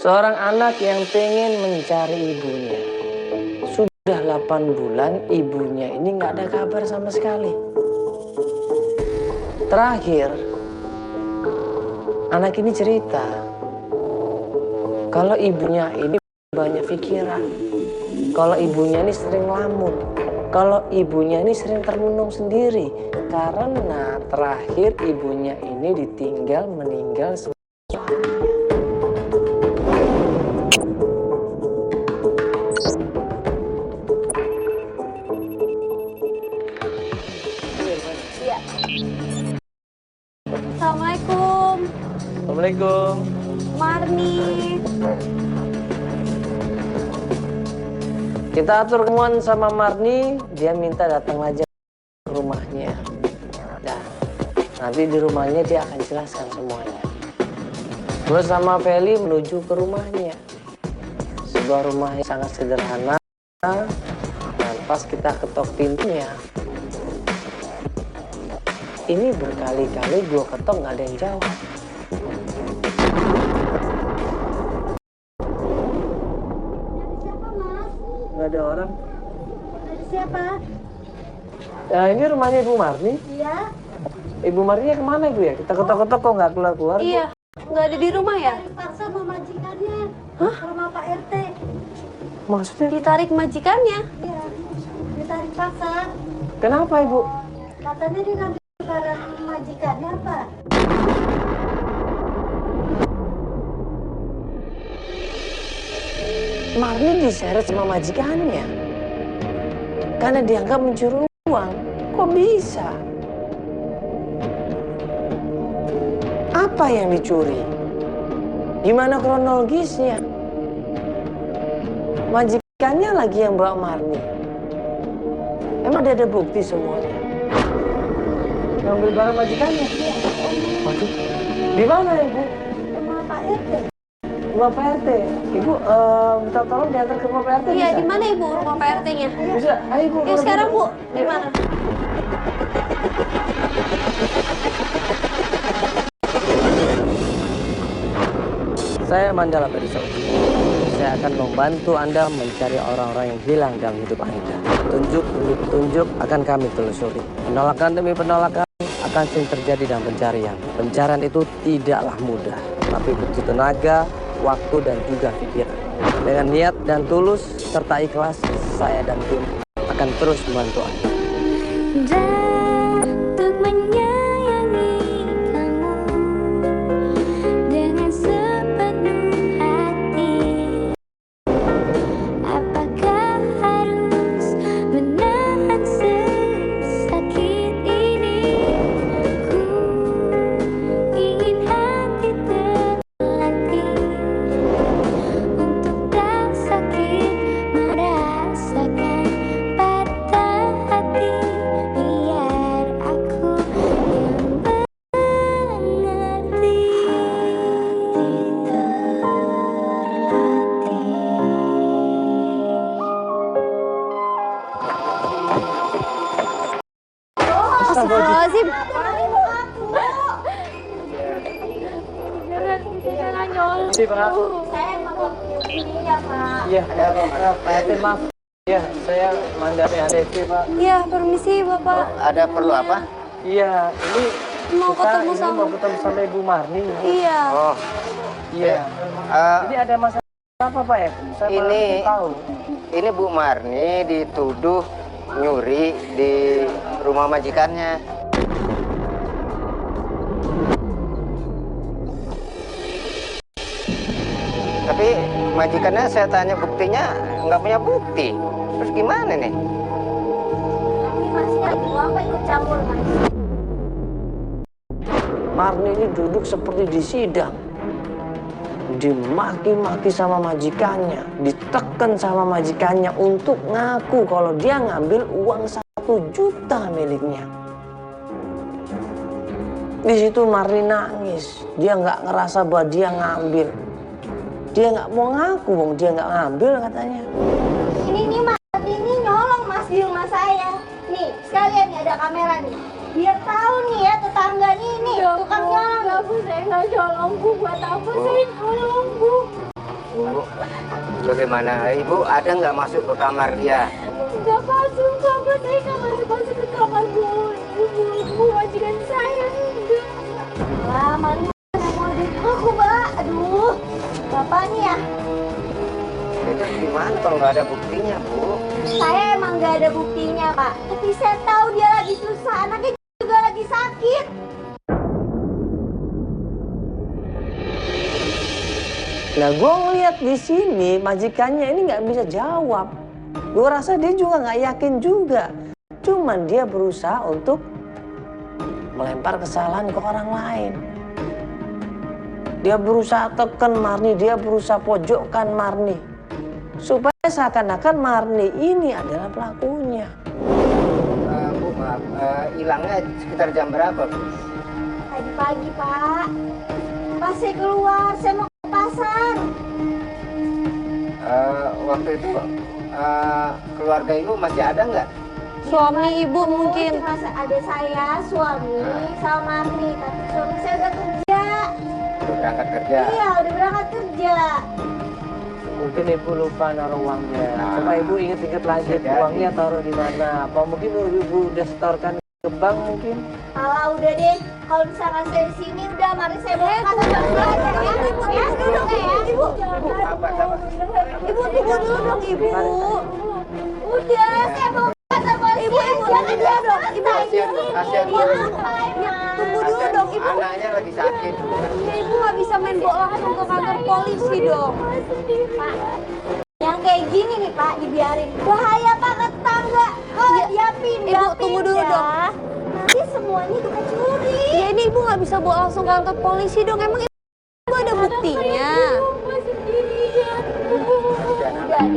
Seorang anak yang pengen mencari ibunya. Sudah 8 bulan ibunya ini nggak ada kabar sama sekali. Terakhir, anak ini cerita kalau ibunya ini banyak pikiran. Kalau ibunya ini sering lamun. Kalau ibunya ini sering termenung sendiri. Karena terakhir ibunya ini ditinggal meninggal suaminya. Assalamualaikum. Assalamualaikum. Marni. Kita atur ketemuan sama Marni, dia minta datang aja ke rumahnya. Nah, nanti di rumahnya dia akan jelaskan semuanya. Terus sama Feli menuju ke rumahnya. Sebuah rumah yang sangat sederhana. Dan pas kita ketok pintunya, ini berkali-kali gua ketok nggak ada yang jawab. Nggak ada orang. Dari siapa? Ya, ini rumahnya Ibu Marni. Iya. Ibu Marninya kemana Ibu ya? Kita ketok-ketok kok nggak keluar-keluar. Iya. Nggak ada di rumah ya? Ditarik paksa sama majikannya. Hah? Ke rumah Pak RT. Maksudnya Ditarik majikannya? Iya. Ditarik paksa. kenapa Ibu? Katanya dia ngambil barang majikannya apa? Marni diseret sama majikannya karena dianggap mencuri uang. Kok bisa? Apa yang dicuri? Gimana kronologisnya? Majikannya lagi yang bawa Marni. Emang ada bukti semuanya? Ngambil barang majikannya? Waduh, di mana Ibu? Rumah Pak RT. Rumah Pak RT. Ibu minta tolong diantar ke rumah Pak RT. Iya, bisa? di mana Ibu rumah Pak RT-nya? Bisa, ayo Bu. Ya sekarang Bu, di mana? Saya Mandala Perisau. Saya akan membantu Anda mencari orang-orang yang hilang dalam hidup Anda. Tunjuk demi petunjuk akan kami telusuri. Penolakan demi penolakan akan sering terjadi dalam pencarian. Pencarian itu tidaklah mudah, tapi butuh tenaga, waktu, dan juga pikiran. Dengan niat dan tulus serta ikhlas, saya dan tim akan terus membantu Anda. Untuk menyayangi kamu dengan sepenuh hati. Apakah harus menahan sesakit ini? Ku ingin hati terlatih untuk tak sakit merasakan patah hati. Biar aku yang mengerti Astagfirullahaladzim. Iya, Pak. Saya mau ininya Pak. Iya, Pak RT, maaf. Iya, saya Mandala ADP, Pak. Iya, permisi Bapak. Ada perlu apa? Iya, ini Mau kita ketemu ini sama- mau ketemu sama Ibu Marni. Iya. Oh, Iya. eh, Ini ada masalah apa Pak ya? Saya Ini- belum tahu. ini Bu Marni dituduh nyuri di rumah majikannya. Tapi majikannya saya tanya buktinya nggak punya bukti. Terus gimana nih? Ini masih ada apa ikut campur Mas? Marni ini duduk seperti di sidang. Dimaki-maki sama majikannya, ditekan sama majikannya untuk ngaku kalau dia ngambil uang 1 juta miliknya. Di situ Marni nangis, dia nggak ngerasa bahwa dia ngambil. Dia nggak mau ngaku, bang. Dia nggak ngambil katanya. Ini Mas, ini nyolong Mas di rumah saya. Nih, sekalian nih ada kamera nih. Biar tahu nih ya tetangga nih, tukang nyolong. Bu, saya nggak nyolong Bu. Buat apa saya nyolong Bu? Bu, bagaimana? Ibu ada nggak masuk ke kamar dia? Nggak masuk, Bapak. Saya nggak masuk ke kamar Bu. Ibu majikan saya. Enggak. Wah, maling mana mau duit aku, Mbak. Aduh, Bapak nih ya. Itu gimana kalau nggak ada buktinya, Bu? Saya emang nggak ada buktinya, Pak. Tapi saya tahu dia lagi susah. Anaknya juga lagi sakit. Nah, gue ngeliat di sini majikannya ini nggak bisa jawab. Gue rasa dia juga nggak yakin juga. Cuman dia berusaha untuk melempar kesalahan ke orang lain. Dia berusaha tekan Marni, dia berusaha pojokkan Marni. Supaya seakan-akan Marni ini adalah pelakunya. Bu, maaf, hilangnya sekitar jam berapa, Bu? Tadi pagi, Pak. Pas saya keluar, saya mau ke pasar. Waktu itu keluarga Ibu masih ada nggak? Suami ibu mungkin. Cuma ada saya, suami, sama Marni. Tapi suami saya udah kerja. Udah berangkat kerja. Iya, udah berangkat kerja. Mungkin ibu lupa naruh uangnya. Coba ibu inget-inget lagi Jadi. uangnya taruh di mana. Apa mungkin ibu udah setorkan ke bank mungkin? Alah, udah deh. Kalau misalkan saya di sini udah, mari saya bawa ke kantor polisi. Ibu, ya, duduk ya. Ibu, ibu tunggu dulu dong, Ibu. Udah, saya bawa ke kantor polisi. Ibu, jangan dong. Ibu, Kasihan, Bu. Tunggu dulu dong, Ibu. Anaknya lagi sakit. Ya, Ibu nggak bisa main bola langsung ke kantor polisi dong. Pak, yang kayak gini nih, Pak, dibiarin. Bahaya, Pak, ke tetangga. Kalau dia pindah, Ibu, tunggu dulu dong. nanti semuanya kita curi. Ya ini ibu nggak bisa bawa langsung ke kantor polisi dong. Emang ibu ada buktinya. Udah.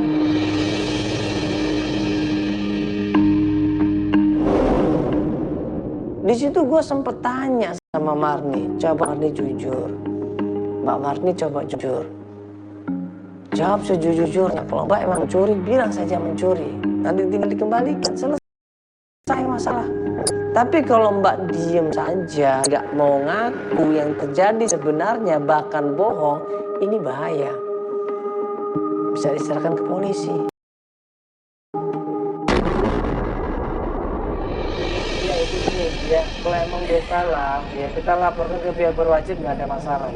Di situ gue sempet tanya sama Marni, coba Marni jujur. Mbak Marni coba jujur. Jawab sejujurnya. Kalau Mbak emang mencuri, bilang saja mencuri. Nanti tinggal dikembalikan, selesai masalah. Tapi kalau Mbak diem saja, nggak mau ngaku yang terjadi sebenarnya, bahkan bohong, ini bahaya. Bisa diserahkan ke polisi. Ya itu sih, ya kalau emang dia salah, ya kita laporkan ke pihak berwajib, nggak ada masalah.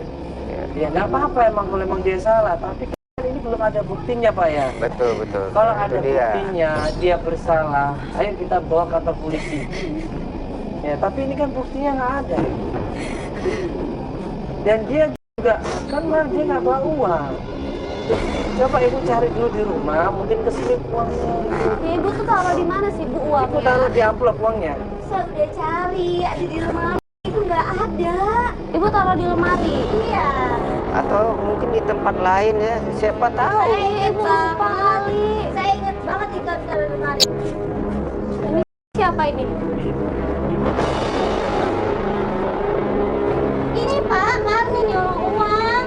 Ya nggak apa-apa emang kalau emang dia salah, tapi kan ini belum ada buktinya Pak ya. Betul, betul. Kalau Itu ada buktinya dia bersalah, ayo kita bawa ke kantor polisi. Ya tapi ini kan buktinya nggak ada. Dan dia juga kan dia nggak bawa uang. Coba ibu cari dulu di rumah, mungkin keselip uangnya. Ya, ibu tuh taruh di mana sih bu Ibu uangnya? taruh di amplop uangnya. Saya udah cari, ada di rumah itu nggak ada. Ibu taruh di lemari. Iya. Atau mungkin di tempat lain ya, siapa tahu. Saya ingat Ibu lupa kali. Saya ingat banget itu ada di lemari. Siapa ini? Ini Pak, Marni nyolong uang.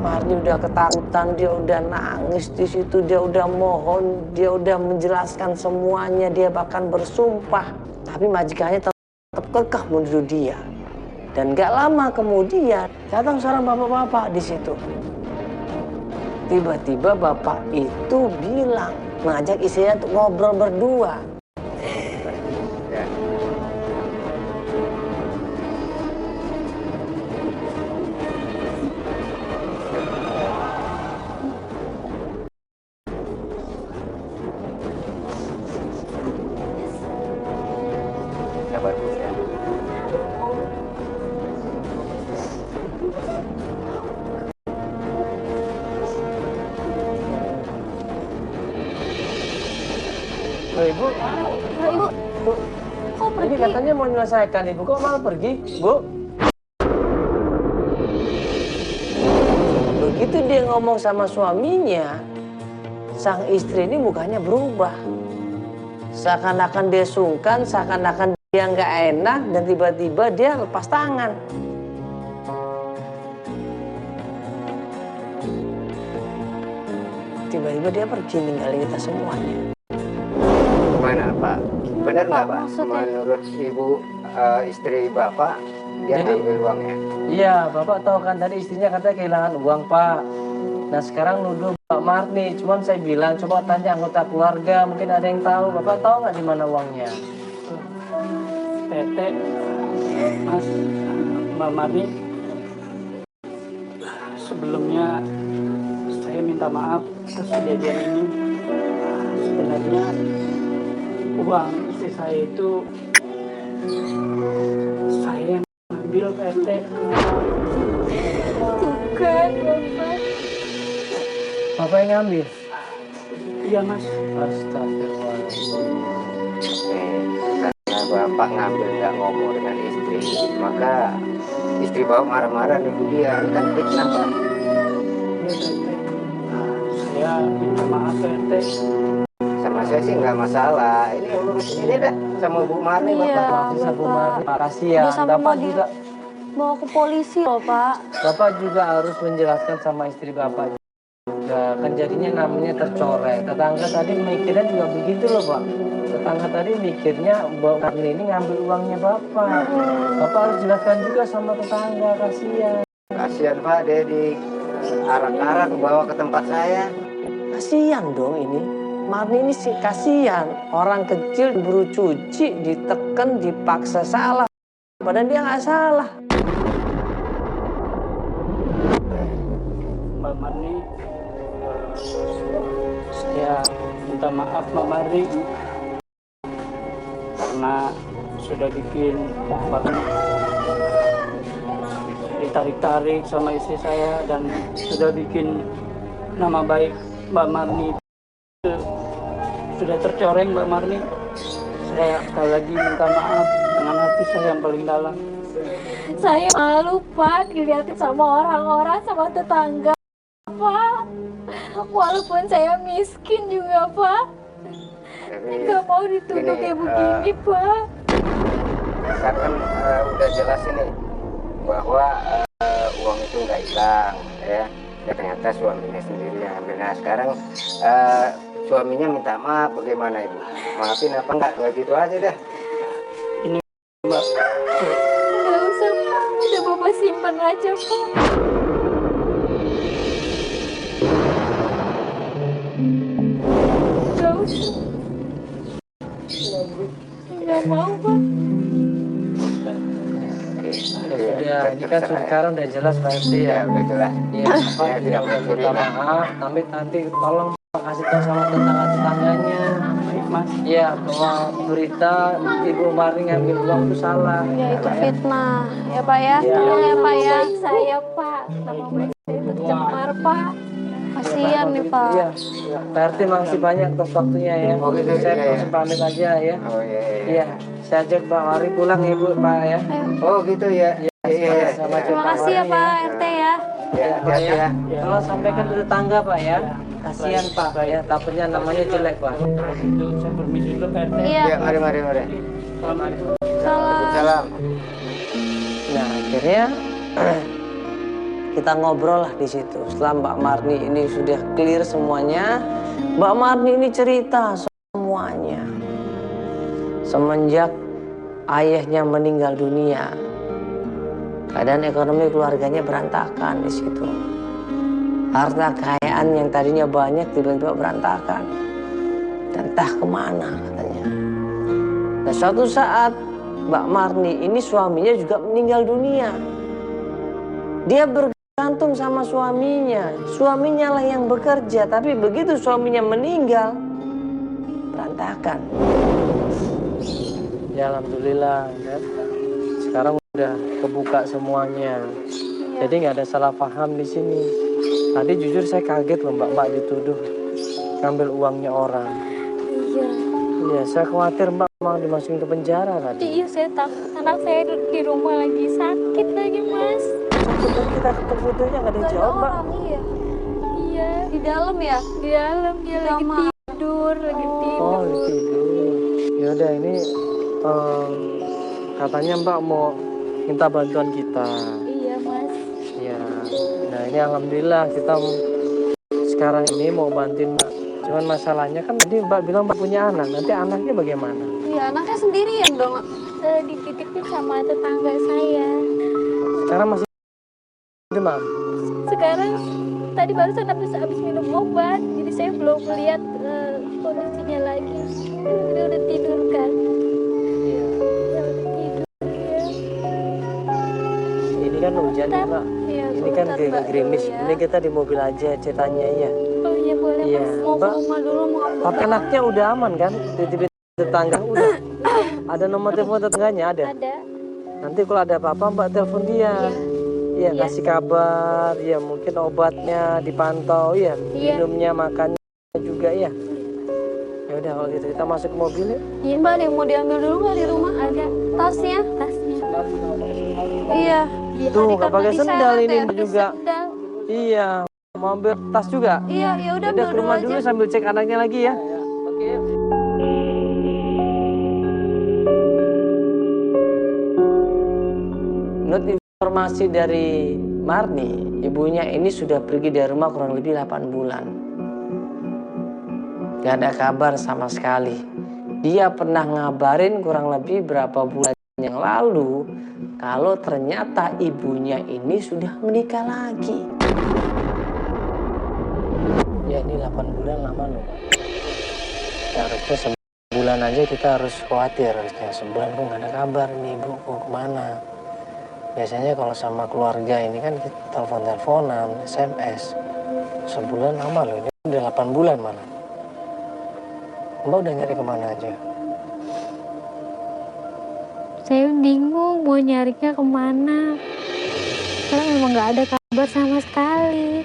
Marni udah ketakutan, dia udah nangis di situ, dia udah mohon, dia udah menjelaskan semuanya, dia bahkan bersumpah. Tapi majikannya tetap kekeh menuduh dia. Dan gak lama kemudian datang seorang bapak-bapak di situ. Tiba-tiba bapak itu bilang, ngajak istrinya untuk ngobrol berdua. Ya. Sabar, Bu, ya. Oh, ibu, Ibu, bu, kok ini pergi? katanya mau menyelesaikan ibu, kok malah pergi, bu? Begitu dia ngomong sama suaminya, sang istri ini mukanya berubah. Seakan-akan dia sungkan, seakan-akan dia nggak enak, dan tiba-tiba dia lepas tangan. Tiba-tiba dia pergi ninggalin kita semuanya. Gimana Pak? Benar nggak Pak? Maksudnya? Menurut Ibu istri bapak dia Jadi- ambil uangnya. Iya, Bapak tahu kan tadi istrinya katanya kehilangan uang, Pak. Nah, sekarang nuduh Pak Marni. Cuman saya bilang, coba tanya anggota keluarga, mungkin ada yang tahu. Bapak tahu nggak di mana uangnya? PT Mas Mbak Marni, sebelumnya saya minta maaf atas kejadian ini. Sebenarnya uang istri saya itu saya yang ambil, PT. Bukan, Bapak. Bapak yang ngambil? Iya Mas. Astagfirullahaladzim. Karena bapak ngambil nggak ngomong dengan istri, maka istri bapak marah-marah dulu dia. Ini kan fitnah, Pak. Iya, PT. Saya minta maaf, PT. Sama saya sih nggak masalah. Ini urus ini dah sama Bu Marni, Iya. bapak. Bisa Bu Bapak. Marni, kasihan. Udah sampai Bapak mau juga, bawa ke polisi loh, Pak. Bapak juga harus menjelaskan sama istri Bapak juga. Kan jadinya namanya tercoreng. Tetangga tadi mikirnya juga begitu loh, Pak. Tetangga tadi mikirnya Bu Marni ini ngambil uangnya Bapak. Bapak harus jelaskan juga sama tetangga, kasihan. Kasihan Pak, dia di arak-arak bawa ke tempat saya. Kasihan dong ini. Marni ini sih kasihan. Orang kecil buru cuci, ditekan, dipaksa salah. Padahal dia nggak salah. Mbak Marni, saya minta maaf Mbak Marni karena sudah bikin Mbak Marni ditarik-tarik sama istri saya dan sudah bikin nama baik Mbak Marni itu sudah tercoreng. Mbak Marni, saya sekali lagi minta maaf dengan hati saya yang paling dalam. Saya malu, Pak, dilihatin sama orang-orang, sama tetangga, Pak. Walaupun saya miskin juga, Pak. Tapi Nggak mau dituduh Gini, kayak begini, Pak. kan udah jelas ini bahwa uang itu nggak hilang, ya. Ya ternyata suaminya sendiri yang ambil. Nah sekarang suaminya minta maaf, bagaimana Ibu? Maafin apa enggak? Kayak gitu aja dah. Mbak, Nggak usah, Pak. Udah Bapak simpan aja, Pak. Nggak usah. Nggak mau, Pak. Ya, ini kan sekarang udah jelas Pak RT ya. Ya udah jelas. Iya, Bapak Ya, tidak tidak boleh minta mencuri. maaf, tapi nanti tolong Pak kasih tahu sama tetangga-tetangganya. baik Mas. Iya, bahwa berita Ibu Marni ngambil uang itu salah. Ya itu fitnah. Ya, Pak ya. Iya. Tolong ya, Pak ya. Baik saya, Pak. Nama baik saya tercemar, Pak. Kasihan nih, Pak. Iya, Pak RT makasih banyak atas waktunya ya. Oh, gitu, Saya iya, langsung pamit aja ya. Oh iya. Iya, saya ajak Pak Mari pulang ya Bu, Pak ya. Oh gitu ya. Iya, sama Terima kasih ya, Pak RT ya. Ya, hati-hati ya. Kalau sampaikan ke tetangga Pak ya. Kasihan Pak ya, takutnya namanya jelek Pak. Itu saya permisi dulu PT. Iya. Ya, mari. Assalamualaikum. Salam. Salam. Nah akhirnya kita ngobrol lah di situ. Setelah Mbak Marni ini sudah clear semuanya, Mbak Marni ini cerita semuanya. Semenjak ayahnya meninggal dunia, keadaan ekonomi keluarganya berantakan di situ. Harta kekayaan yang tadinya banyak tiba-tiba berantakan. Dan entah kemana katanya. Nah suatu saat Mbak Marni ini suaminya juga meninggal dunia. Dia bergantung sama suaminya. Suaminya lah yang bekerja. Tapi begitu suaminya meninggal, berantakan. Ya Alhamdulillah. Ya. Sekarang udah kebuka semuanya. Jadi nggak ada salah paham di sini. Tadi jujur saya kaget loh Mbak dituduh ngambil uangnya orang. Iya. Iya, saya khawatir Mbak mau dimasukin ke penjara tadi. Iya, saya takut. Anak saya di rumah lagi sakit lagi, Mas. Betul kita ketemu videonya nggak ada yang jawab Mbak. Iya. Iya. Di dalam ya? Di dalam dia lagi Kamar. tidur, lagi tidur. Oh tidur. Yaudah ini katanya Mbak mau minta bantuan kita. Iya, Mas. Iya. Nah ini alhamdulillah kita sekarang ini mau bantuin Mbak. Cuman masalahnya kan tadi Mbak bilang Mbak punya anak. Nanti anaknya bagaimana? Iya, anaknya sendirian dong. dititipin sama tetangga saya. Sekarang masih demam. Sekarang tadi barusan habis minum obat, jadi saya belum melihat kondisinya lagi. Dia udah tidur kan? Iya. Ya udah tidur ya. Ini kan hujan ya, Mbak. Iya, Ini kan sebentar, Mbak, gerimis. dulu ya. Ini kita di mobil aja ceritanya ya. Oh iya boleh Iya, Mas, mau ke Mbak. rumah dulu mau apa? Tapi anaknya udah aman kan? Titipin tetangga udah. Ada nomor telepon tetangganya ada. Ada. Nanti kalau ada apa-apa Mbak telepon dia. Iya, Iya. kasih kabar. Ya mungkin obatnya dipantau ya. Iya. Minumnya, makannya juga ya. Ya udah kalau gitu kita masuk ke mobil ya. Iya Mbak, ada yang mau diambil dulu nggak di rumah? Ada Tasnya? tasnya. Iya. Tuh nggak karena pakai diseret sendal ini ya. juga. Sendal. Iya. Mau ambil tas juga. Iya, ya udah Udah ambil ke rumah dulu dulu aja. sambil cek anaknya lagi ya. Oke. Menurut informasi dari Marni, ibunya ini sudah pergi dari rumah kurang lebih 8 bulan. Gak ada kabar sama sekali. Dia pernah ngabarin kurang lebih berapa bulan yang lalu kalau ternyata ibunya ini sudah menikah lagi. Ya ini 8 bulan lama loh, Pak. Ya, harusnya sebulan aja kita harus khawatir harusnya. Sebulan kok nggak ada kabar nih ibu mau kemana. Biasanya kalau sama keluarga ini kan kita telepon-teleponan, SMS. Sebulan lama loh, ini udah 8 bulan malah. Mbak udah nyari kemana aja? Saya bingung mau nyarinya kemana. Karena memang nggak ada kabar sama sekali.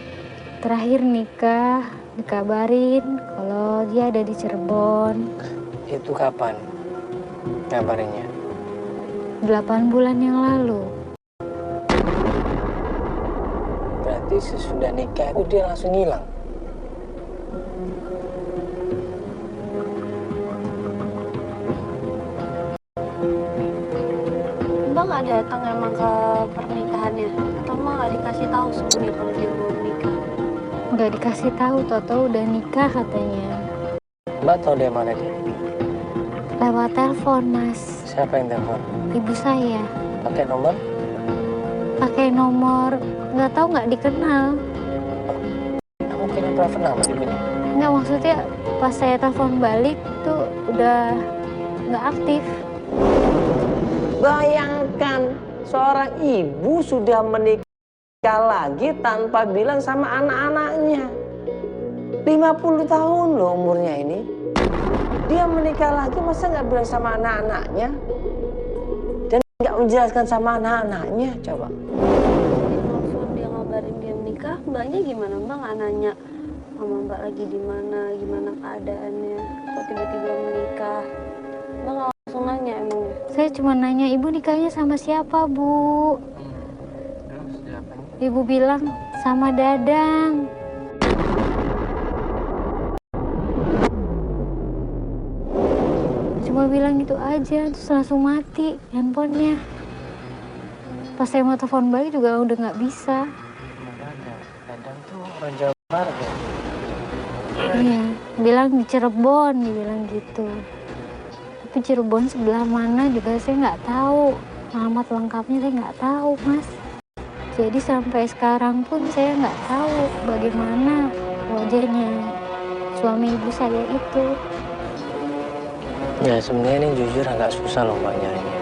Terakhir nikah, dikabarin kalau dia ada di Cirebon. Itu kapan kabarnya? 8 bulan yang lalu. Berarti sesudah nikah itu dia langsung hilang. Mbak nggak datang emang ke pernikahannya? Atau Mbak nggak dikasih tahu sebelumnya kalau dia belum nikah? Nggak dikasih tahu, Toto udah nikah katanya. Mbak tahu dari mana dia? Lewat telepon, Mas. Siapa yang telepon? Ibu saya Pakai nomor? pakai nomor nggak tahu, nggak dikenal. Kamu kirim private nama ibunya? Nggak, maksudnya pas saya telepon balik tuh udah nggak aktif. Bayangkan seorang ibu sudah menikah lagi tanpa bilang sama anak-anaknya. 50 tahun loh umurnya ini. Dia menikah lagi masa nggak bilang sama anak-anaknya? Dan nggak menjelaskan sama anak-anaknya, coba. Langsung dia ngabarin dia menikah, Mbaknya gimana? Mbak nggak nanya mama Mbak lagi di mana, gimana keadaannya? Kok tiba-tiba menikah? Mbak nggak langsung nanya emangnya? Saya cuma nanya, ibu nikahnya sama siapa, Bu? Ibu bilang sama Dadang. Cuma bilang gitu aja, terus langsung mati handphonenya. Pas saya mau telepon balik juga udah nggak bisa. Dadang tuh orang Jawa Barat ya? Iya, bilang di Cirebon, dibilang gitu. Tapi Cirebon sebelah mana juga saya nggak tahu. Alamat lengkapnya saya nggak tahu, Mas. Jadi sampai sekarang pun saya nggak tahu bagaimana wajahnya suami ibu saya itu. Ya sebenarnya ini jujur agak susah loh Mbak nyarinya.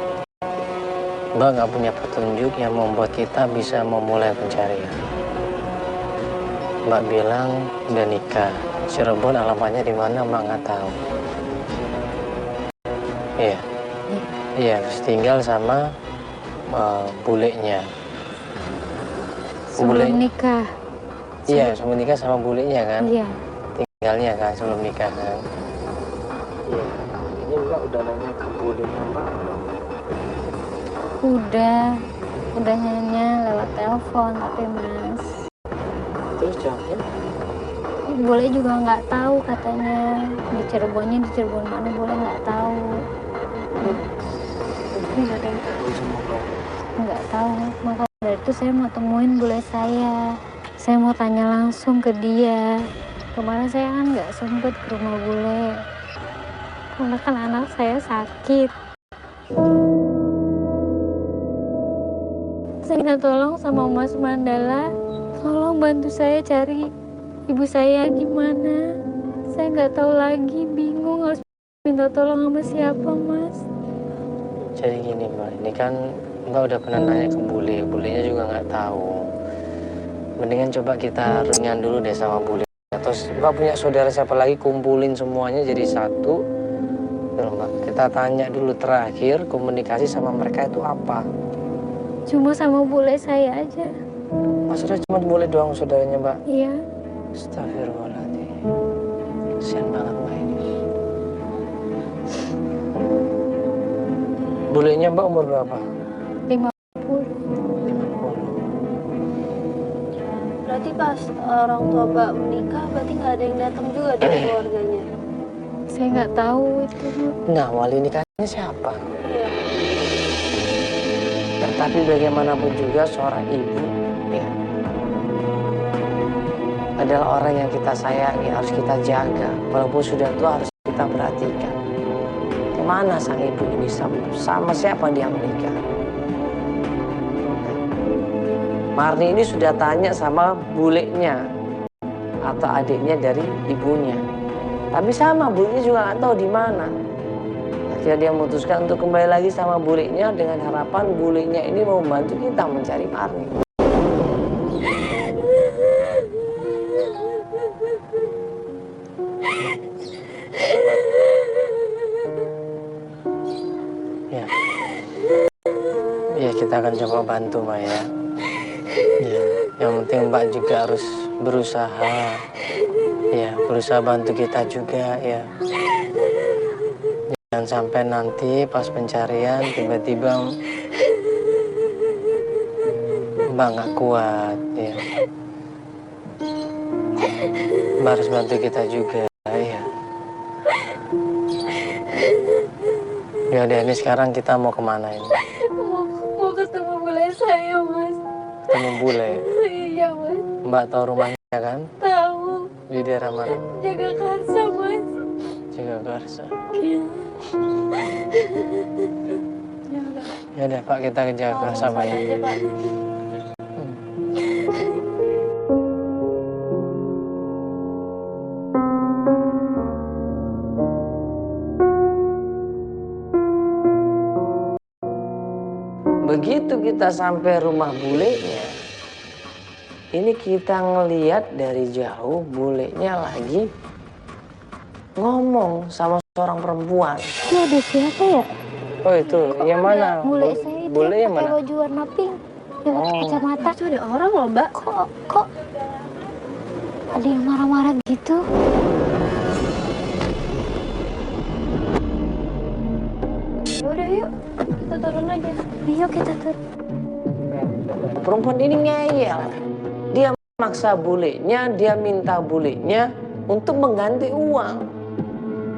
Mbak nggak punya petunjuk yang membuat kita bisa memulai pencarian. Mbak bilang udah nikah. Cirebon alamatnya di mana Mbak nggak tahu. Iya. Iya, terus tinggal sama bulenya. Sebelum nikah. Iya, sebelum nikah sama bulenya kan? Iya. Tinggalnya kan sebelum nikah kan? Iya. Ini Mbak udah nanya ke bulenya Mbak? Udah nanya lewat telepon tapi Mas. Terus jawabnya? Boleh juga nggak tahu katanya. Di Cirebon mana boleh nggak tahu. Nggak ada yang tahu sama Mbak. Nggak tahu. Maka dari itu saya mau temuin bule saya. Saya mau tanya langsung ke dia. Kemarin saya kan nggak sempet ke rumah bule. Karena kan anak saya sakit. Saya minta tolong sama Mas Mandala, tolong bantu saya cari ibu saya gimana. Saya nggak tahu lagi, bingung harus minta tolong sama siapa, Mas. Jadi gini Mbak, ini kan Mbak udah pernah nanya ke bulenya juga nggak tahu. Mendingan coba kita runyan dulu deh sama bule. Terus Mbak punya saudara siapa lagi, kumpulin semuanya jadi satu. Tuh, Mbak, kita tanya dulu terakhir komunikasi sama mereka itu apa. Cuma sama bule saya aja. Maksudnya cuma bule doang saudaranya Mbak? Iya. Astagfirullahaladzim. Kasian banget Mbak ini. Bulenya Mbak umur berapa? 50. 50. Berarti pas orang tua Mbak menikah, berarti nggak ada yang datang juga dari keluarganya? Saya nggak tahu itu, Bu. Nah, wali nikahnya siapa? Iya. Tetapi bagaimanapun juga seorang ibu ya, adalah orang yang kita sayangi, harus kita jaga. Walaupun sudah tua harus kita perhatikan. Kemana sang ibu ini, sama siapa dia menikah? Marni ini sudah tanya sama bulenya atau adiknya dari ibunya. Tapi sama, bulenya juga nggak tahu di mana. Akhirnya dia memutuskan untuk kembali lagi sama bulenya dengan harapan bulenya ini mau membantu kita mencari Marni. Ya, ya kita akan coba bantu Mbak ya. Ya, yang penting Mbak juga harus berusaha. Ya, berusaha bantu kita juga ya. Jangan sampai nanti pas pencarian tiba-tiba Mbak nggak kuat ya. Mbak harus bantu kita juga ya. Ya udah, ini sekarang kita mau kemana ini? Mau ketemu bule saya, Mas. Ketemu bule. Iya, Mas. Mbak tahu rumahnya kan? Tahu. Di daerah mana? Jagakarsa, Mas. Jagakarsa. Iya. Ya udah Pak, kita ke Jagakarsa Pak ya. Aja, Pak. Begitu kita sampai rumah bulenya, ini kita ngeliat dari jauh bulenya lagi ngomong sama seorang perempuan. Itu ada siapa ya? Oh itu, yang mana? Bule saya itu Bule yang pakai mana? baju warna pink. Dia pakai Oh. kacamata. Itu ada orang loh, Mbak. Kok ada yang marah-marah gitu? Udah yuk, kita turun aja. Ayo kita turun. Perempuan ini ngeyel. Dia maksa bulenya, dia minta bulenya untuk mengganti uang.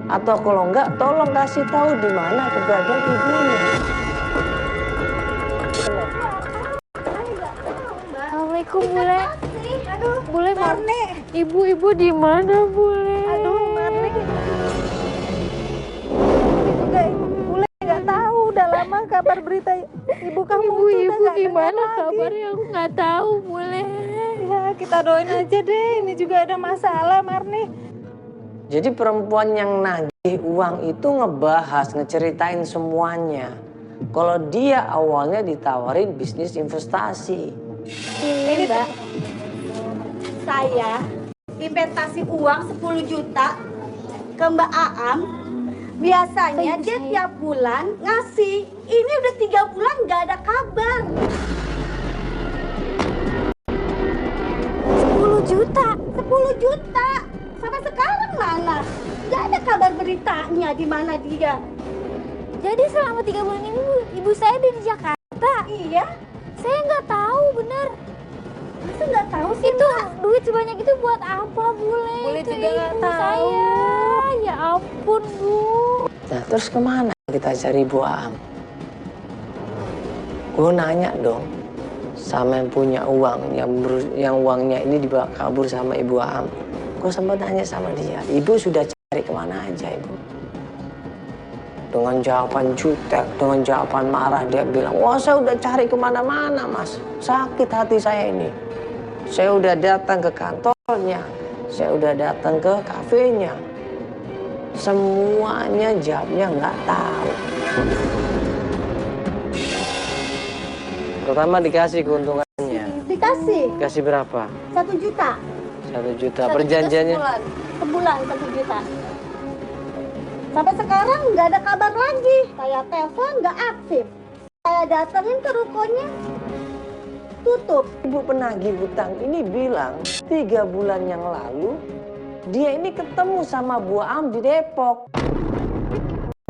Atau kalau enggak, tolong kasih tahu di mana keberadaan ibunya. Assalamualaikum bule. Aduh, Bule Marni. Ibu di mana bule? Aduh, Marni. Juga Bule nggak tahu, udah lama kabar berita ibu kamu tuh udah Ibu nggak gimana dengar lagi. kabarnya? Aku nggak tahu bule. Ya, kita doain aja deh. Ini juga ada masalah, Marni. Jadi perempuan yang nagih uang itu ngebahas, ngeceritain semuanya. Kalau dia awalnya ditawarin bisnis investasi. Ini Mbak, saya investasi uang 10 juta ke Mbak Aam. Biasanya dia tiap bulan ngasih. Ini udah 3 bulan nggak ada kabar. 10 juta. 10 juta. Sampai sekarang mana? Nggak ada kabar beritanya di mana dia. Jadi selama 3 bulan ini ibu saya ada di Jakarta. Iya, Saya nggak tahu benar. masa nggak tahu sih? Itu duit sebanyak itu buat apa bule? Bule Itu juga nggak ibu tahu. saya. Ya ampun bu. Nah terus kemana kita cari Bu Aam? Gue nanya dong sama yang punya uang, yang uangnya ini dibawa kabur sama Ibu Aam. Gue sempat tanya sama dia, ibu sudah cari kemana aja ibu? Dengan jawaban jutek, dengan jawaban marah dia bilang, wah saya udah cari kemana-mana mas, sakit hati saya ini. Saya udah datang ke kantornya, saya udah datang ke kafenya. Semuanya jawabnya nggak tahu. Pertama dikasih keuntungannya. Dikasih berapa? 1 juta. 1 juta. Perjanjiannya? Sebulan 1 juta. Sampai sekarang nggak ada kabar lagi. Saya telepon nggak aktif. Saya datengin ke rukonya, tutup. Ibu penagih hutang ini bilang 3 bulan yang lalu dia ini ketemu sama Bu Am di Depok.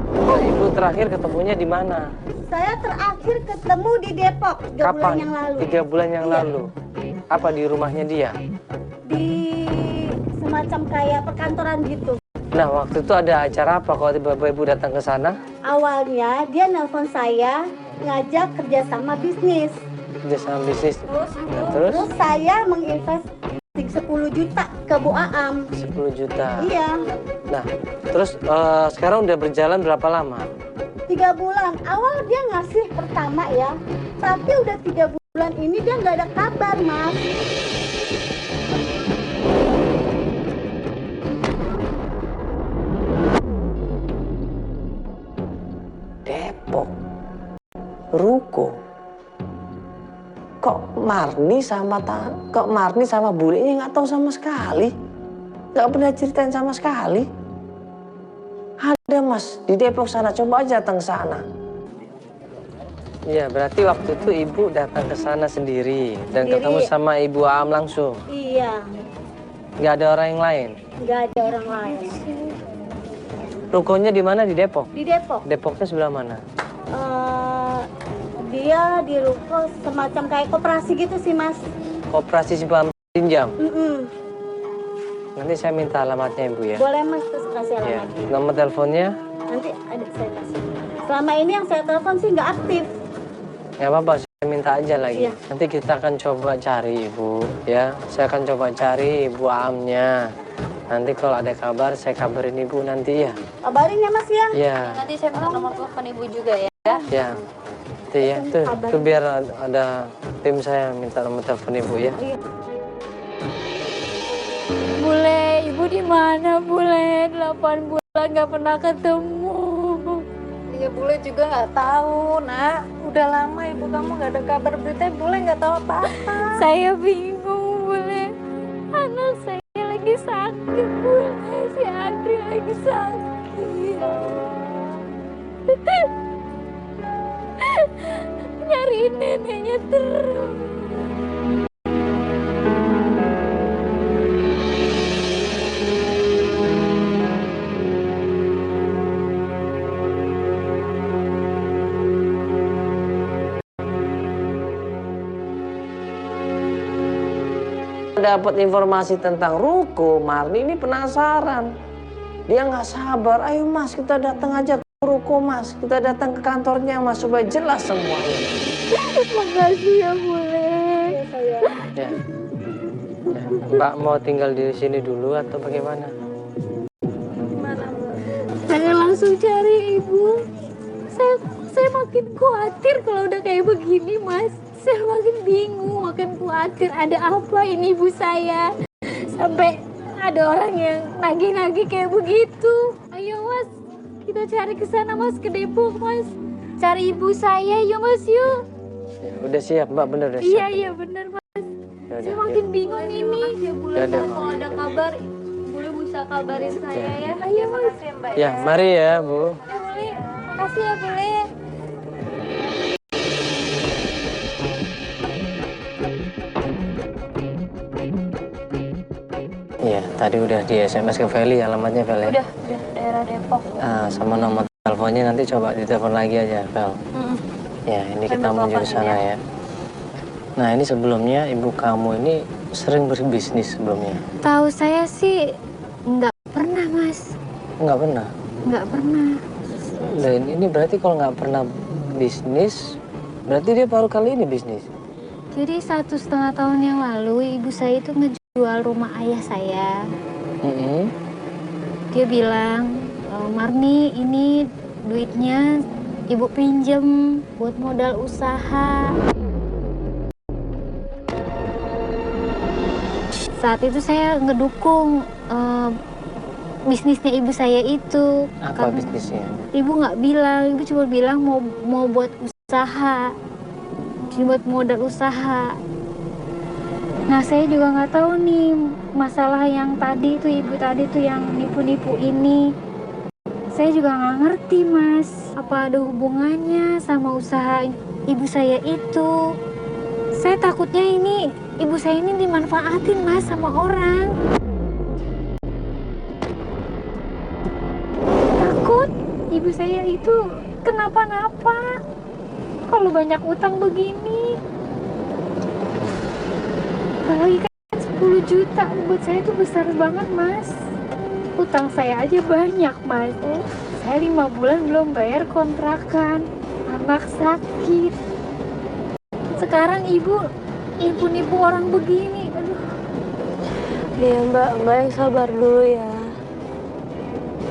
Nah, ibu terakhir ketemunya di mana? Saya terakhir ketemu di Depok 3 bulan yang lalu. 3 bulan yang lalu. Apa di rumahnya dia? Di semacam kayak perkantoran gitu. Nah, waktu itu ada acara apa kalau tiba-tiba ibu datang ke sana? Awalnya dia nelpon saya ngajak kerjasama bisnis. Kerjasama bisnis. Terus Terus saya menginvest 10 juta ke Bu Aam. 10 juta. Iya, Nah, terus sekarang udah berjalan berapa lama? 3 bulan. Awal dia ngasih pertama ya, tapi udah 3 bulan ini dia nggak ada kabar, Mas. Depok, ruko. Kok Marni sama bulenya nggak tahu sama sekali, nggak pernah ceritain sama sekali. Ada mas di Depok sana, coba aja datang ke sana. Iya, berarti waktu itu ibu datang ke sana sendiri dan ketemu sama Ibu Am langsung. Iya, Nggak ada orang yang lain. nggak ada orang lain. Rukonya di mana di Depok? Di Depok. Depoknya sebelah mana? Dia di ruko semacam kayak koperasi gitu sih, Mas. Koperasi simpan pinjam. Nanti saya minta alamatnya ibu ya. Boleh, Mas, terus kasih Ya. alamatnya. Nomor teleponnya? Nanti ada saya kasih. Selama ini yang saya telepon sih nggak aktif. Ya apa-apa, saya minta aja lagi. Iya. Nanti kita akan coba cari ibu, ya. Saya akan coba cari ibu Amnya. Nanti kalau ada kabar, saya kabarin ibu nanti ya. Kabarin ya, Mas ya. Iya. Nanti saya minta nomor telepon ibu juga ya. Ya. Itu ya, itu biar ada tim saya minta nomor telepon ibu ya. Bule, ibu di mana Bule? 8 bulan nggak pernah ketemu. Ya Bule juga nggak tahu, Nak. Udah lama ibu kamu nggak ada kabar berita, Bule nggak tahu apa-apa. Saya bingung Bule. Anak saya lagi sakit Bule. Si Adri lagi sakit. Nyariin neneknya terus. Dapat informasi tentang ruko, Marni ini penasaran. Dia nggak sabar, ayo mas kita datang aja ke ruko mas. Kita datang ke kantornya mas supaya jelas semuanya. Makasih ya Bule. Ya. Ya. Mbak mau tinggal di sini dulu atau bagaimana? Saya langsung cari ibu. Saya makin khawatir kalau udah kayak begini mas. Saya makin bingung, makin khawatir ada apa ini ibu saya. Sampai ada orang yang nagih-nagih kayak begitu. Ayo mas, kita cari ke sana mas, ke Depok mas. Cari ibu saya, yuk mas yuk. Ya, udah siap mbak, bener udah siap. Iya bener mas. Ya, Saya udah, makin bingung ini. Ya Bule, Ya udah. kalau ada kabar, Bule bisa kabarin saya ya. Ayo mas. Ya mari ya bu. Ya Bule, makasih ya Bule. Iya tadi udah di SMS ke Feli, alamatnya Feli. Udah daerah Depok. Sama nomor teleponnya nanti coba ditelepon lagi aja Fel. Ya ini kita menuju ke sana ya. Nah ini sebelumnya ibu kamu ini sering berbisnis sebelumnya? Tahu saya sih nggak pernah mas. Nggak pernah? Nggak pernah. Dan ini berarti kalau nggak pernah bisnis, berarti dia baru kali ini bisnis? Jadi 1,5 tahun yang lalu ibu saya itu ngejual rumah ayah saya. Dia bilang, Marni ini duitnya ibu pinjem buat modal usaha. Saat itu saya ngedukung bisnisnya ibu saya itu. Apa bisnisnya? Ibu nggak bilang, ibu cuma bilang mau buat usaha, buat modal usaha. Nah saya juga nggak tahu nih masalah yang tadi itu ibu tadi tuh yang nipu-nipu ini. Saya juga nggak ngerti mas, apa ada hubungannya sama usaha ibu saya itu. Saya takutnya ini ibu saya ini dimanfaatin mas sama orang. Takut ibu saya itu kenapa-napa kalau banyak utang begini. Apalagi kan 10 juta buat saya itu besar banget mas. Utang saya aja banyak mas. Saya 5 bulan belum bayar kontrakan. Anak sakit. Sekarang ibu nipu orang begini. Aduh. Iya mbak yang sabar dulu ya.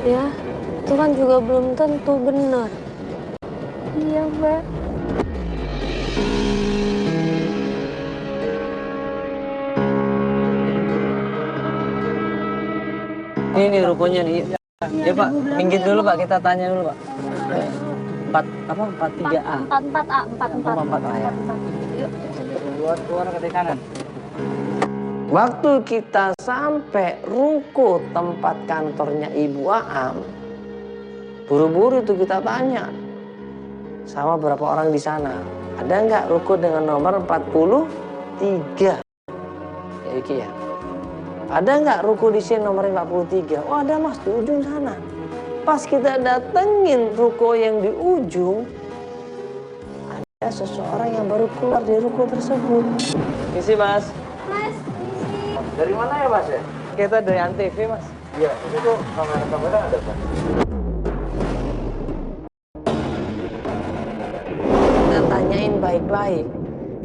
Ya, itu kan juga belum tentu benar. Iya mbak. Ini rukonya nih. Ya Pak, minggir dulu Pak, kita tanya dulu Pak. 43A. 44A, 44A ya. Keluar ke kanan. Waktu kita sampai ruko tempat kantornya Ibu Aam, buru-buru itu kita tanya sama beberapa orang di sana. Ada nggak ruko dengan nomor 43? Ya Iki ya. Ada nggak ruko di sini nomor 43? Oh ada mas, di ujung sana. Pas kita datengin ruko yang di ujung, ada seseorang yang baru keluar dari ruko tersebut. Misi mas. Mas, Dari mana ya mas ya? Kita dari Antv mas. Iya, itu tuh kamera ada pak. Kita tanyain baik-baik.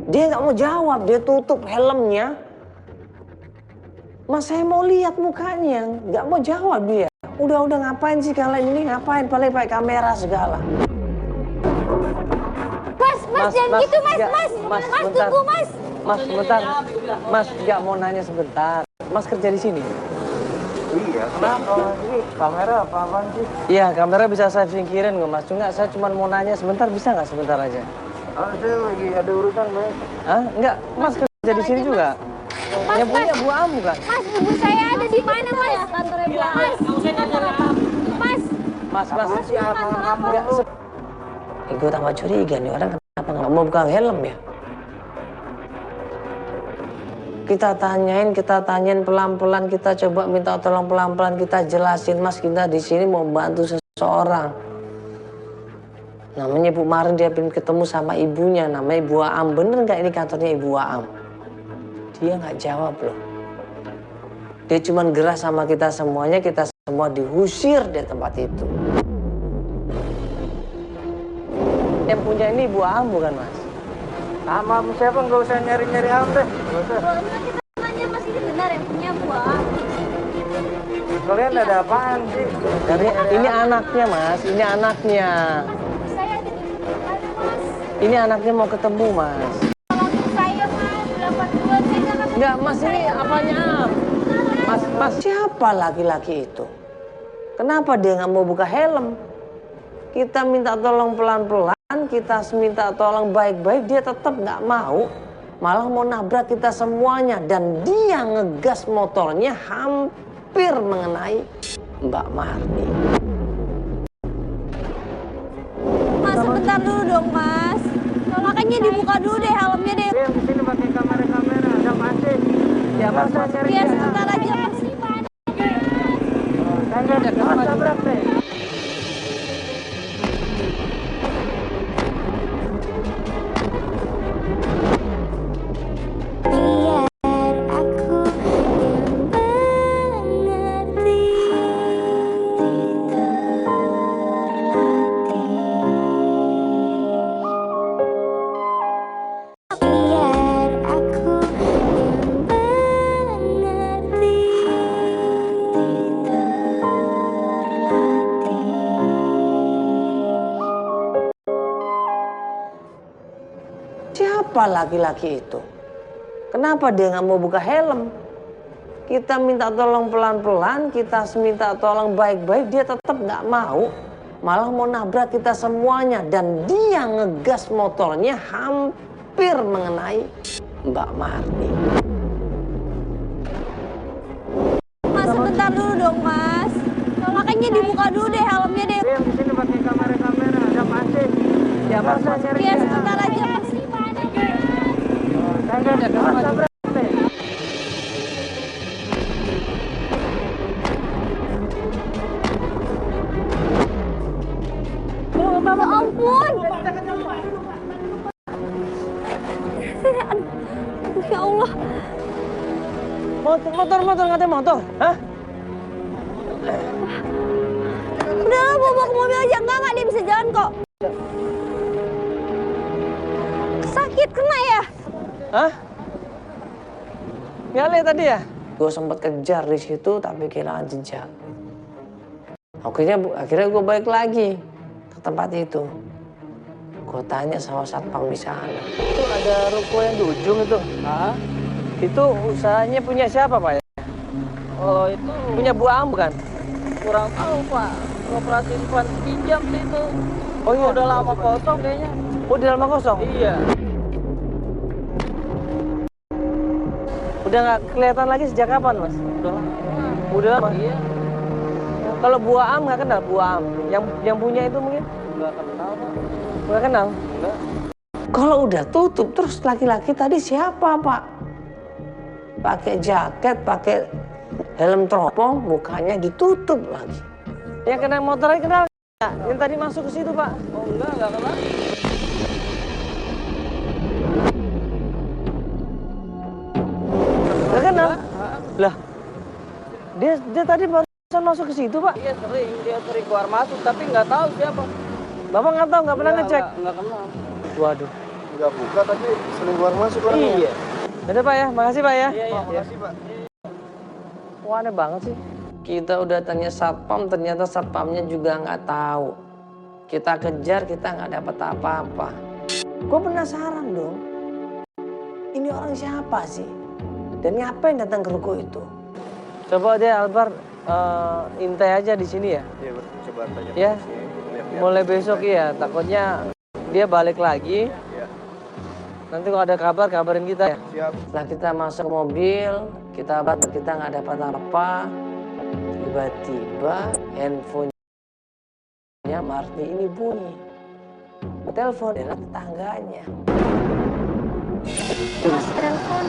Dia nggak mau jawab, dia tutup helmnya. Mas saya mau lihat mukanya, nggak mau jawab dia. Udah ngapain sih kalian ini, ngapain paling pakai kamera segala. mas jangan gitu mas, mas sebentar. tunggu mas. Mas sebentar, mas nggak mau nanya sebentar. Mas kerja di sini? Iya, kenapa? Ini kamera apa-apaan sih? Iya, kamera bisa saya singkirin kok mas. Cuma saya cuma mau nanya sebentar, bisa nggak sebentar aja? Saya lagi ada urusan mas. Hah? Enggak, mas kerja di sini juga? Yang punya Bu Am bukan? Mas, ibu saya ada di mana mas? Kantor ibu mas. Mas. Enggak. Gue tambah curiga nih orang kenapa nggak mau buka helm ya? Kita tanyain pelan-pelan, kita coba minta tolong pelan-pelan, kita jelasin mas kita di sini mau bantu seseorang. Namanya Ibu Marin, dia pengen ketemu sama ibunya, namanya Ibu Aam. Bener nggak ini kantornya Ibu Aam? Dia nggak jawab loh. Dia cuma gerah sama kita semuanya, kita semua diusir dari tempat itu. Yang punya ini Ibu Aam bukan mas? Sama siapa nggak usah nyari-nyari am deh. Nggak usah. Kalau memang kita tanya mas ini benar yang punya buah. Kalian ada apaan sih? Ini anaknya mas, ini anaknya. Saya ada di mana mas? Ini anaknya mau ketemu mas. Kalau saya mas 82 saya nggak akan. Enggak mas, ini apanya Am? Mas siapa laki-laki itu? Kenapa dia nggak mau buka helm? Kita minta tolong pelan-pelan, kita minta tolong baik-baik, dia tetap nggak mau. Malah mau nabrak kita semuanya. Dan dia ngegas motornya hampir mengenai Mbak Marni. Mas sebentar dulu dong mas. Makanya dibuka dulu deh helmnya deh. Dia di sini pakai kamera, ada masih. Ya mas, Biar sebentar aja mas. Mas tabrak deh. Biar aku yang mengerti biar aku yang mengerti terlatih. Siapa laki-laki itu? Kenapa dia nggak mau buka helm? Kita minta tolong pelan-pelan, kita minta tolong baik-baik, dia tetap nggak mau. Malah mau nabrak kita semuanya. Dan dia ngegas motornya hampir mengenai Mbak Marni. Mas, sebentar dulu dong, Mas. Makanya dibuka dulu deh helmnya deh. Yang di sini pakai kamera, ada masih. Siapa saya? Iya, sebentar aja, Mas. Ya ampun. Ya Allah. Motor, nggak ada motor? Hah? Udah lah, bawa ke mobil aja. Enggak, dia bisa jalan kok. Sakit kena ya? Hah? Nggak lihat tadi ya? Gue sempat kejar di situ tapi kehilangan jejak. Akhirnya gue balik lagi ke tempat itu. Gue tanya sama satpam di sana. Itu ada ruko yang di ujung itu. Hah? Itu usahanya punya siapa, Pak ya? Kalau itu Punya Bu Am bukan? kurang tahu Pak. Ngoperasin plan pinjam sih itu. Oh iya. Udah lama kosong kayaknya. Oh, di dalam kosong? Iya. Udah nggak kelihatan lagi sejak kapan, Mas? Udah lama. Udah lama? Iya. Kalau Bu Am nggak kenal Bu Am? Yang punya itu mungkin? Nggak kenal Pak. Nggak kenal? Enggak. Kalau udah tutup, terus laki-laki tadi siapa, Pak? Pakai jaket, pakai helm teropong, mukanya ditutup lagi. Yang kena motornya kenal nggak? Yang tadi masuk ke situ, Pak? Oh enggak kenal. Nggak kenal? Lah, dia tadi barusan masuk ke situ, Pak? Iya dia sering keluar masuk tapi nggak tahu siapa. Bapak nggak tahu, nggak pernah ngecek? Nggak kenal. Waduh. Nggak buka tapi sering keluar masuk orangnya. Iya. Udah, Pak ya, makasih, Pak ya. Iya. Makasih, Pak. Wah, aneh banget sih. Kita udah tanya satpam, ternyata satpamnya juga nggak tahu. Kita kejar, kita nggak dapat apa-apa. Gue penasaran dong. Ini orang siapa sih? Dan ngapain datang ke ruko itu? Coba deh Albar, intai aja di sini ya. Iya, coba tanya. Ya, Lihat-lihat. mulai besok ya. Takutnya dia balik lagi. Iya. Nanti kalau ada kabar, kabarin kita ya. Siap. Setelah kita masuk ke mobil, kita nggak dapat apa. Tiba-tiba handphonenya Marni ini bunyi. Telepon dari tetangganya. Mas, telepon.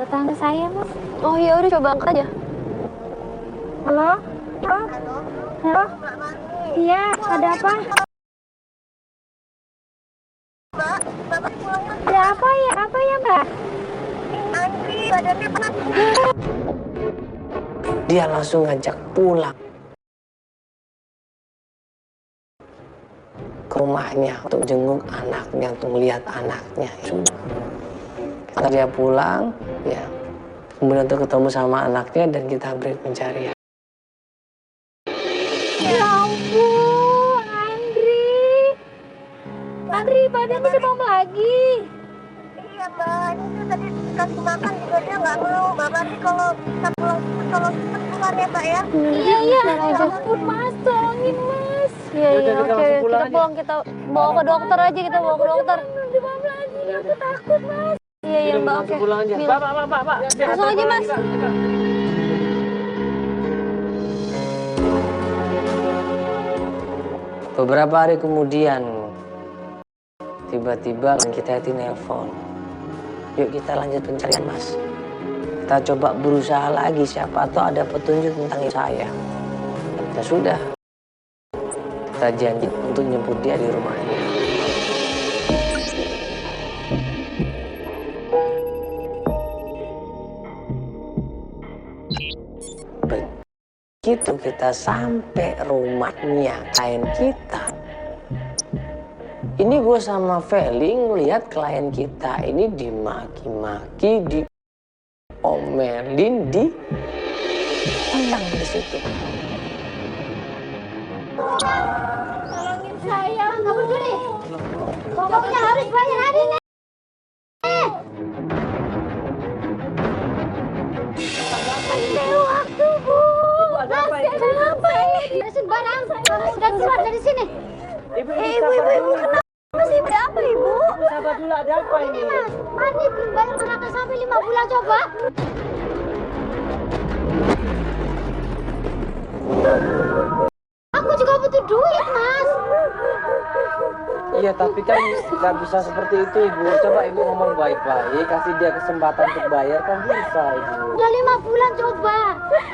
Tetangga saya, Mas. Oh iya, udah coba angkat aja. Halo? Halo? Iya, ada apa? Ada apa ya? Apa ya, Mbak? Dia langsung ngajak pulang ke rumahnya untuk jenguk anaknya, untuk melihat anaknya. Setelah dia pulang, ya, kemudian untuk ketemu sama anaknya dan kita beri pencarian. Ya ampun, Andri, badanmu demam lagi. Iya, Mbak. Ini tuh tadi dikasih makan juga dia nggak mau. Bapak sih kalau bisa pulang pulang ya, Pak ya. Iya, ya ampun, Mas, tolongin, Mas. Iya, oke. Kita pulang, kita bawa ke dokter aja, kita bawa ke dokter. Demam lagi, aku takut, Mas. Iya, Mbak, oke. Pulang aja. Bilang. Pak. Langsung aja, Mas. Beberapa hari kemudian, tiba-tiba kita itu nelpon. Yuk kita lanjut pencarian, Mas. Kita coba berusaha lagi, siapa tahu ada petunjuk tentang saya. Ya sudah, kita janji untuk jemput dia di rumahnya. Begitu kita sampai rumahnya klien kita, ini gue sama Feli ngeliat klien kita ini dimaki-maki, diomelin, di situ. Tolongin saya. Pokoknya harus bayar hari ini. Waktu, Bu. Mas, kenapa ini? Beresin barang. Sudah keluar dari sini. Ibu, Ibu, kenapa sih? Ada apa, Ibu? sabar dulu, ada apa ini? Ini, Mas. Marni belum bayar kenapa sampai 5 bulan coba? Aku juga butuh duit, Mas. Iya, tapi kan nggak bisa seperti itu, Ibu. Coba Ibu ngomong baik-baik, kasih dia kesempatan untuk bayar, kan bisa, Ibu. Udah 5 bulan coba.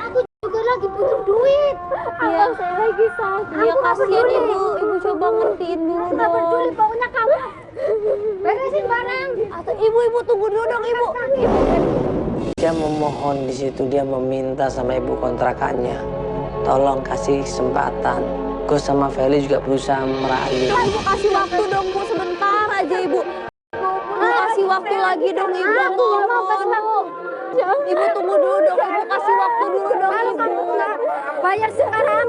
Aku juga lagi butuh duit. Iya, saya lagi sakit. Iya, kasihan Ibu. Ibu coba ngertiin dulu Aku nggak peduli, dong. pokoknya kamu beresin barang. Atau Ibu tunggu dulu dong, Ibu. Dia memohon di situ, dia meminta sama ibu kontrakannya. Tolong kasih kesempatan. Gue sama Feli juga berusaha merayu. Ibu kasih waktu dong, Bu. Sebentar aja, Ibu. Ibu kasih waktu lagi dong, Ibu. Tolong. Ibu tunggu dulu dong, Ibu kasih waktu dulu dong, Kalau Ibu. kamu nggak bayar sekarang,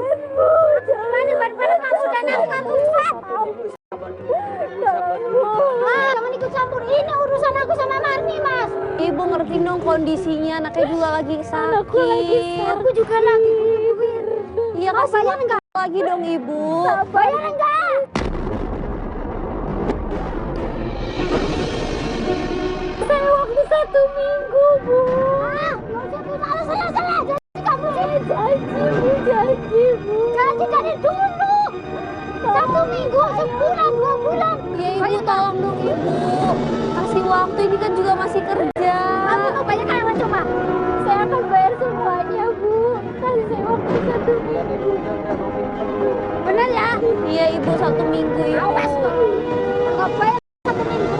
mana barang kamu sudah nangkap Ustaz. Mas, jangan ikut campur. Ini urusan aku sama Marni, Mas. Ibu ngerti dong kondisinya, anaknya juga lagi sakit. Aku juga lagi butuh duit. Iya, Mau kasih bayar waktu enggak? lagi dong, Ibu. Bayar enggak? Saya waktu 1 minggu, Bu. Nggak usah punya alasan-alasan. Janji kamu. Janji, Bu. Janji dari dulu. 1 minggu, sebulan, 2 bulan. Ya, Ibu tolong dong, Ibu. Kasih waktu, ini kan juga masih kerja. Kamu mau bayar karyawan coba? Saya akan bayar semuanya, Bu. Kasih saya waktu 1 minggu. Benar ya? Iya, Ibu 1 minggu, Ibu. Awas kok. Nggak bayar 1 minggu.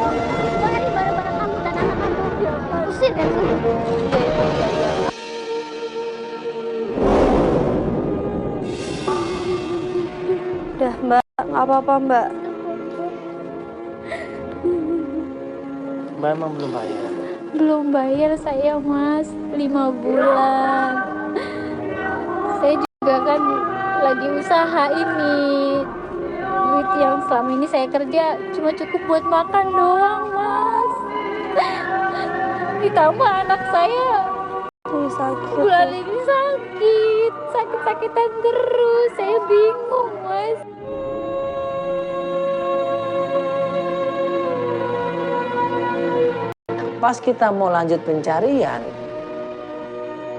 Bayar di barang-barang kamu dan anak kamu. Usir dari sini. Udah, Mbak. Nggak apa-apa, Mbak. Mbak emang belum bayar. Belum bayar saya, Mas. 5 bulan. Saya juga kan lagi usaha ini. Duit yang selama ini saya kerja cuma cukup buat makan doang, Mas. Ditambah anak saya Sakit. bulan ini sakit-sakitan terus. Saya bingung, Mas. Pas kita mau lanjut pencarian,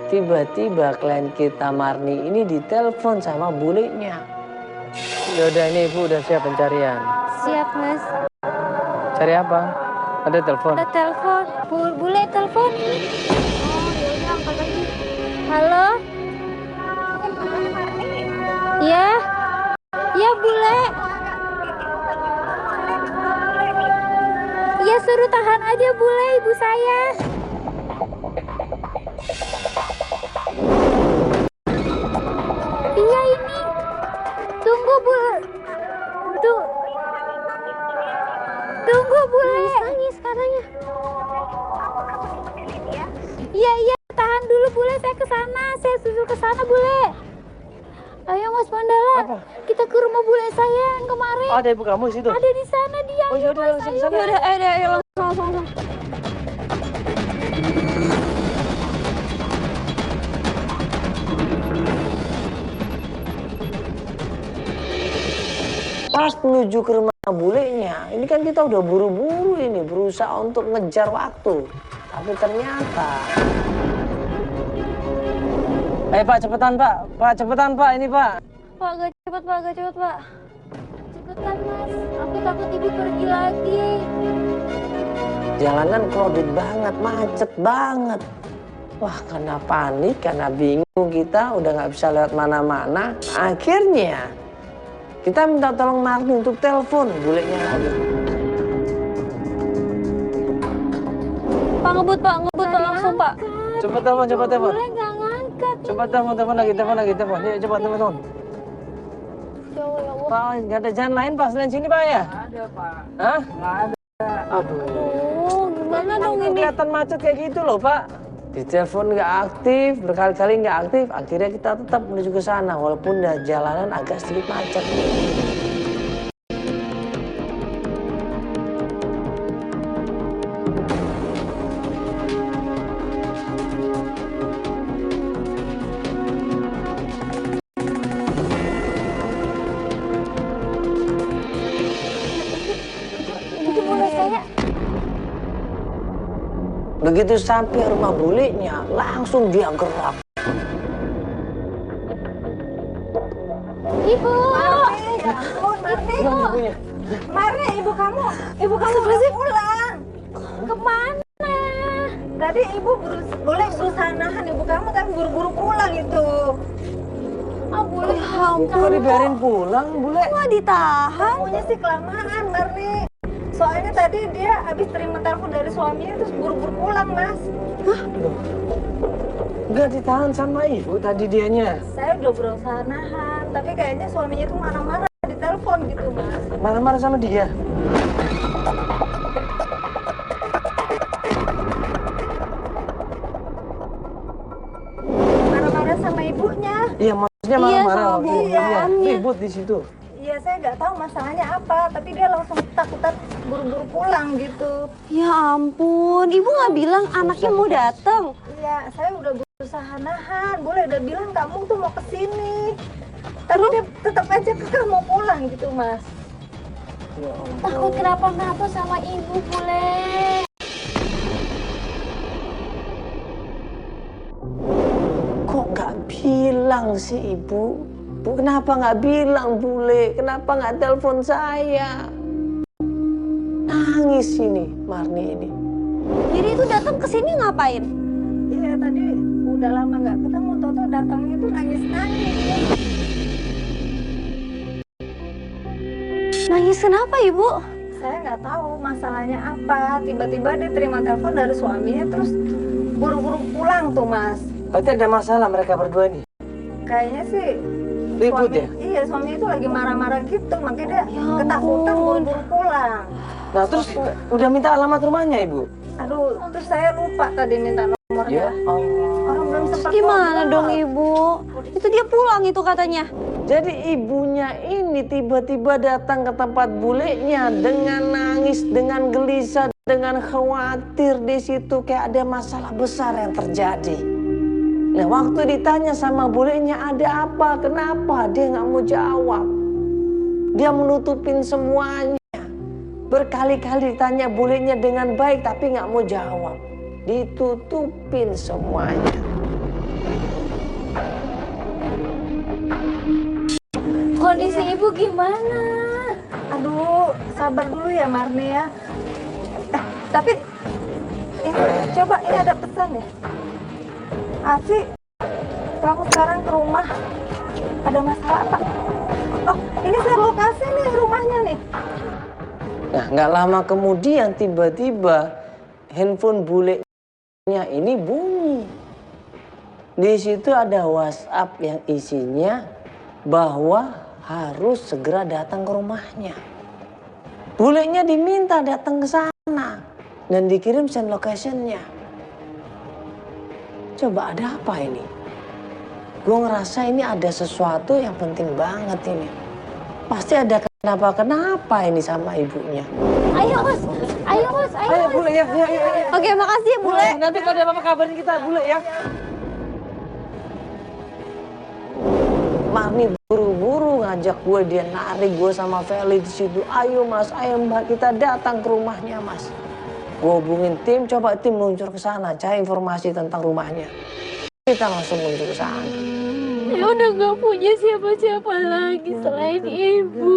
tiba-tiba klien kita Marni ini ditelepon sama bulenya. Yaudah, ini Ibu udah siap pencarian. Siap, Mas. Cari apa? Ada telepon. Ada telepon. Bule telepon. Halo? Ya? Ya, Bule. Ya, suruh tahan aja, Bule, ibu saya. Iya, ini. Tunggu, Bule. Tunggu, Bule. Nangis katanya. Iya, tahan dulu, Bule. Saya ke sana. Saya susul ke sana, Bule. Ayo, Mas Mandala. Apa? Kita ke rumah Bule saya yang kemarin. Oh, ada ibu kamu di situ? Ada di sana dia. Oh, yaudah, langsung ke sana. Yaudah, ayo, langsung. Pas menuju ke rumah bulenya, ini kan kita udah buru-buru ini, berusaha untuk ngejar waktu. Tapi ternyata... Pak, cepetan, Pak. Pak, cepetan, Pak. Ini, Pak. Pak, agak cepet, Pak. Cepetan, Mas. Aku takut ibu pergi lagi. Jalanan crowded banget, macet banget. Wah, karena panik, karena bingung kita, udah nggak bisa lewat mana-mana. Akhirnya, kita minta tolong Marni untuk telepon bulenya lagi. Pak, ngebut, Pak. Langsung, Pak. Coba telepon. Bule nggak ngangkat. Coba telepon lagi. Yuk, coba telepon. Ya Allah. Pak, nggak ada jalan lain, Pak, selain sini, Pak, ya? Ada, Pak. Hah? Nggak ada. Aduh. Oh, gimana dong ini? Kelihatan macet kayak gitu loh, Pak. Di telepon nggak aktif, berkali-kali nggak aktif. Akhirnya kita tetap menuju ke sana, walaupun udah jalanan agak sedikit macet. Begitu sampai rumah bulenya, langsung dia gerak. Ibu. Ya ampun, Marni. Marni, ibu kamu belum pulang. Kemana? Tadi ibu boleh berusaha nahan ibu kamu, tapi buru-buru pulang itu. Oh, boleh. Kok dibiarin pulang, Bule? Kok ditahan? Maunya sih kelamaan, Marni. Soalnya tadi dia habis terima telepon dari suaminya terus buru-buru pulang, Mas. Hah? Nggak ditahan sama ibu tadi dianya. Saya udah berusaha nahan, tapi kayaknya suaminya tuh marah-marah di telepon gitu, Mas. Marah-marah sama dia. Marah-marah sama ibunya. Iya, maksudnya marah-marah. sama Iya, ibunya. ribut di situ. Iya, saya nggak tahu masalahnya apa, tapi dia langsung ketakutan buru-buru pulang gitu. Ya ampun, ibu nggak bilang anaknya mau datang. Iya, saya udah berusaha nahan, boleh udah bilang kamu tuh mau kesini. Tapi dia tetap aja kekeh mau pulang gitu, Mas. Takut kenapa-napa sama ibu, Bule. Kok nggak bilang sih ibu? Bu, kenapa nggak bilang, Bule? Kenapa nggak telepon saya? Nangis ini, Marni ini. Jadi itu datang ke sini ngapain? Iya, tadi udah lama nggak ketemu, Toto datangnya tuh nangis-nangis. Nangis kenapa ibu? Saya nggak tahu masalahnya apa. Tiba-tiba dia terima telepon dari suaminya, terus buru-buru pulang tuh, Mas. Berarti ada masalah mereka berdua nih. Kayaknya sih Ribut ya? Iya, suaminya itu lagi marah-marah gitu, makanya dia ketakutan buru-buru pulang. Nah, terus udah minta alamat rumahnya, Ibu? Aduh, terus saya lupa tadi minta nomornya. Orang belum sempat Gimana ngobrol. dong ibu? Itu dia pulang itu katanya. Jadi ibunya ini tiba-tiba datang ke tempat bulenya dengan nangis, dengan gelisah, dengan khawatir di situ kayak ada masalah besar yang terjadi. Nah, waktu ditanya sama bulenya ada apa, kenapa, dia nggak mau jawab. Dia menutupin semuanya. Berkali-kali ditanya bulenya dengan baik tapi nggak mau jawab. Ditutupin semuanya. Kondisi ibu gimana? Aduh, sabar dulu ya Marni ya. Tapi ini coba ini ada pesan ya. Asi, kamu sekarang ke rumah. Ada masalah apa? Oh, ini saya lokasi nih rumahnya nih. Nah, nggak lama kemudian tiba-tiba handphone bulenya ini bunyi. Di situ ada WhatsApp yang isinya bahwa harus segera datang ke rumahnya. Bulenya diminta datang ke sana dan dikirim send location-nya. Coba ada apa ini? Gue ngerasa ini ada sesuatu yang penting banget ini. Pasti ada kenapa ini sama ibunya. Ayo mas, ayo mas, ayo. Ayo Bule ya, ya. Oke, makasih ya Bule. Nanti kalau ada apa-apa kabarin kita Bule ya. Marni buru-buru ngajak gue, dia narik gue sama Feli di situ. Ayo mas, ayo mbak, kita datang ke rumahnya mas. Gue hubungin tim, coba tim meluncur ke sana, cari informasi tentang rumahnya. Kita langsung meluncur ke sana. Saya udah gak punya siapa-siapa lagi selain ibu.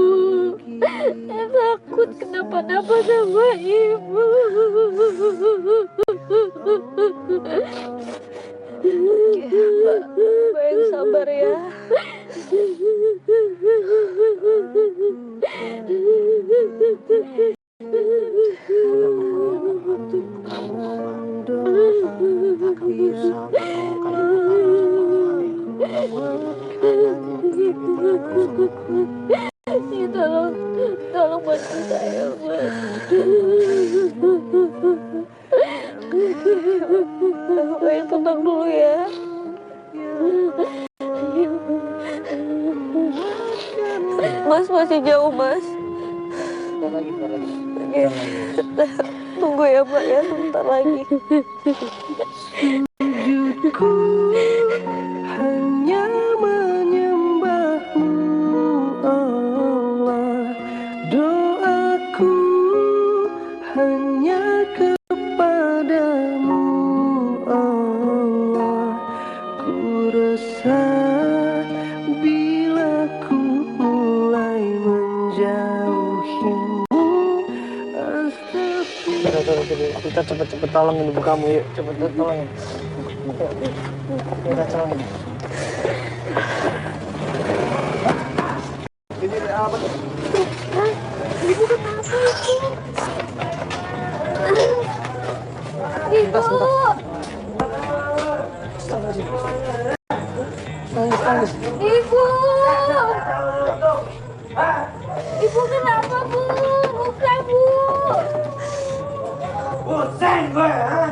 Saya takut kenapa-napa sama ibu. Mbak yang sabar ya. Ya, tolong bantu saya, Mas. Mbak yang tenang dulu ya. Mas masih jauh mas. Oke. Tunggu ya Mbak ya, sebentar lagi. Hanya menyembahmu Allah, doaku hanya kepadamu. Kita cepet-cepet tolongin ibu kamu, yuk. Cepet tolongin. Kita tolongin. Ini apa? Ibu kenapa itu? Ibu. Ibu. Ibu kenapa, Bu? Buka, Bu. Bosan gue, ha?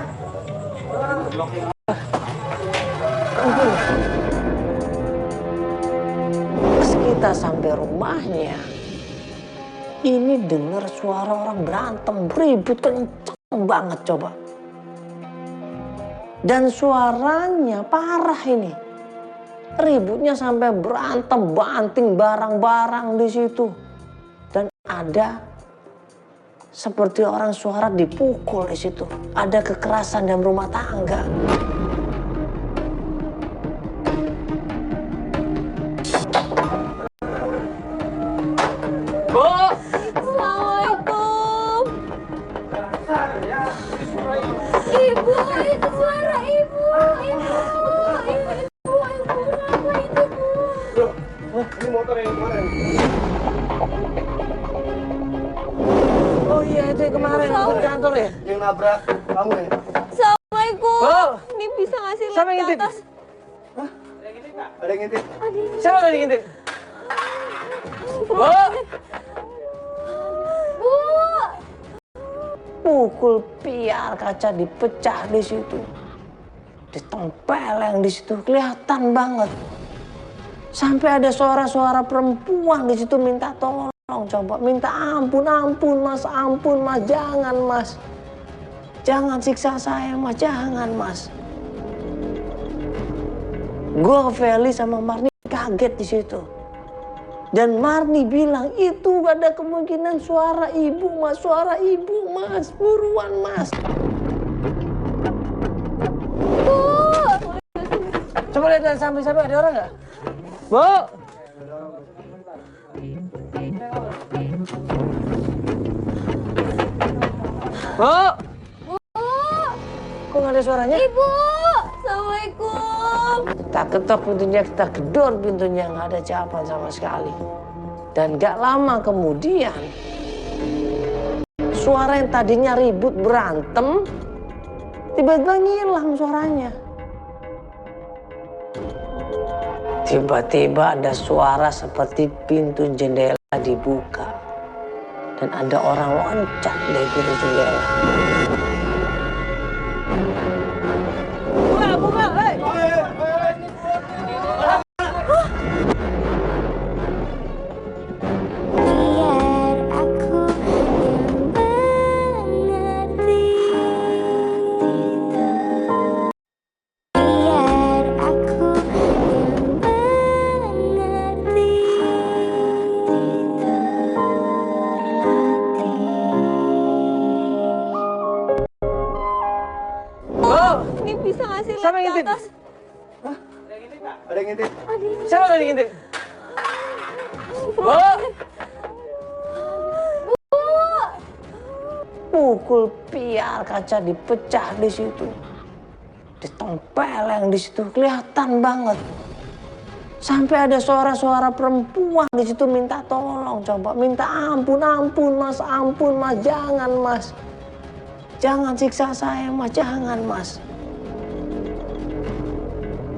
Pas kita sampai rumahnya, ini dengar suara orang berantem, ribut kenceng banget coba. Dan suaranya parah ini. Ributnya sampai berantem, banting barang-barang di situ. Dan ada seperti orang suara dipukul di situ. Ada kekerasan dalam rumah tangga. Bu! Assalamualaikum. Ibu, itu suara ibu. Ibu, kenapa itu, Bu? Ini motor yang kemarin. Oh iya, itu yang kemarin di kantor ya? Yang nabrak kamu ya? Assalamualaikum. Bu! Ini bisa ngasih lihat Siapa yang ke ngintip? atas? Ada yang ngintip? Siapa tadi ngintip? Bu! Bu. Pukul piar, kaca dipecah di situ. Ditempeleng di situ, kelihatan banget. Sampai ada suara-suara perempuan di situ minta tolong, coba minta ampun, ampun mas, jangan mas, jangan siksa saya mas, jangan mas. Gue, Feli sama Marni kaget di situ. Dan Marni bilang itu gak ada kemungkinan suara ibu mas, buruan mas. Coba lihat dari samping-samping ada orang nggak? Bu! Bu! Kok nggak ada suaranya? Ibu. Assalamualaikum. Kita ketok pintunya, kita gedor pintunya, nggak ada jawaban sama sekali. Dan gak lama kemudian, suara yang tadinya ribut berantem, tiba-tiba ngilang suaranya. Tiba-tiba ada suara seperti pintu jendela dibuka. Dan ada orang loncat dari pintu jendela. Buka, hei! Biar aku yang mengerti. Biar aku yang mengerti. Bu! Ini bisa ngasih Siapa yang lihat ke ngintip? atas? Ada yang ngintip? Siapa tadi ngintip? Bu! Pukul piar, kaca dipecah di situ. Ditempeleng di situ, kelihatan banget. Sampai ada suara-suara perempuan di situ minta tolong, coba minta ampun, ampun mas, jangan mas. Jangan siksa saya mas, jangan mas.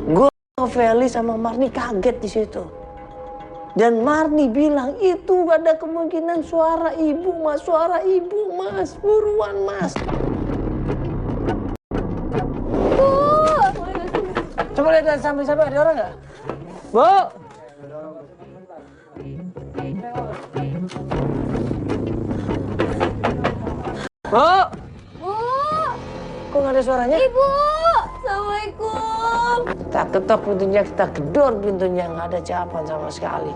Gue, Feli sama Marni kaget di situ. Dan Marni bilang itu gak ada kemungkinan suara ibu mas, buruan mas. Coba lihat dari samping-samping ada orang nggak? Bu! Bu! Bu. Kok nggak ada suaranya? Ibu. Assalamualaikum. Kita ketok pintunya, kita gedor pintunya, nggak ada jawaban sama sekali.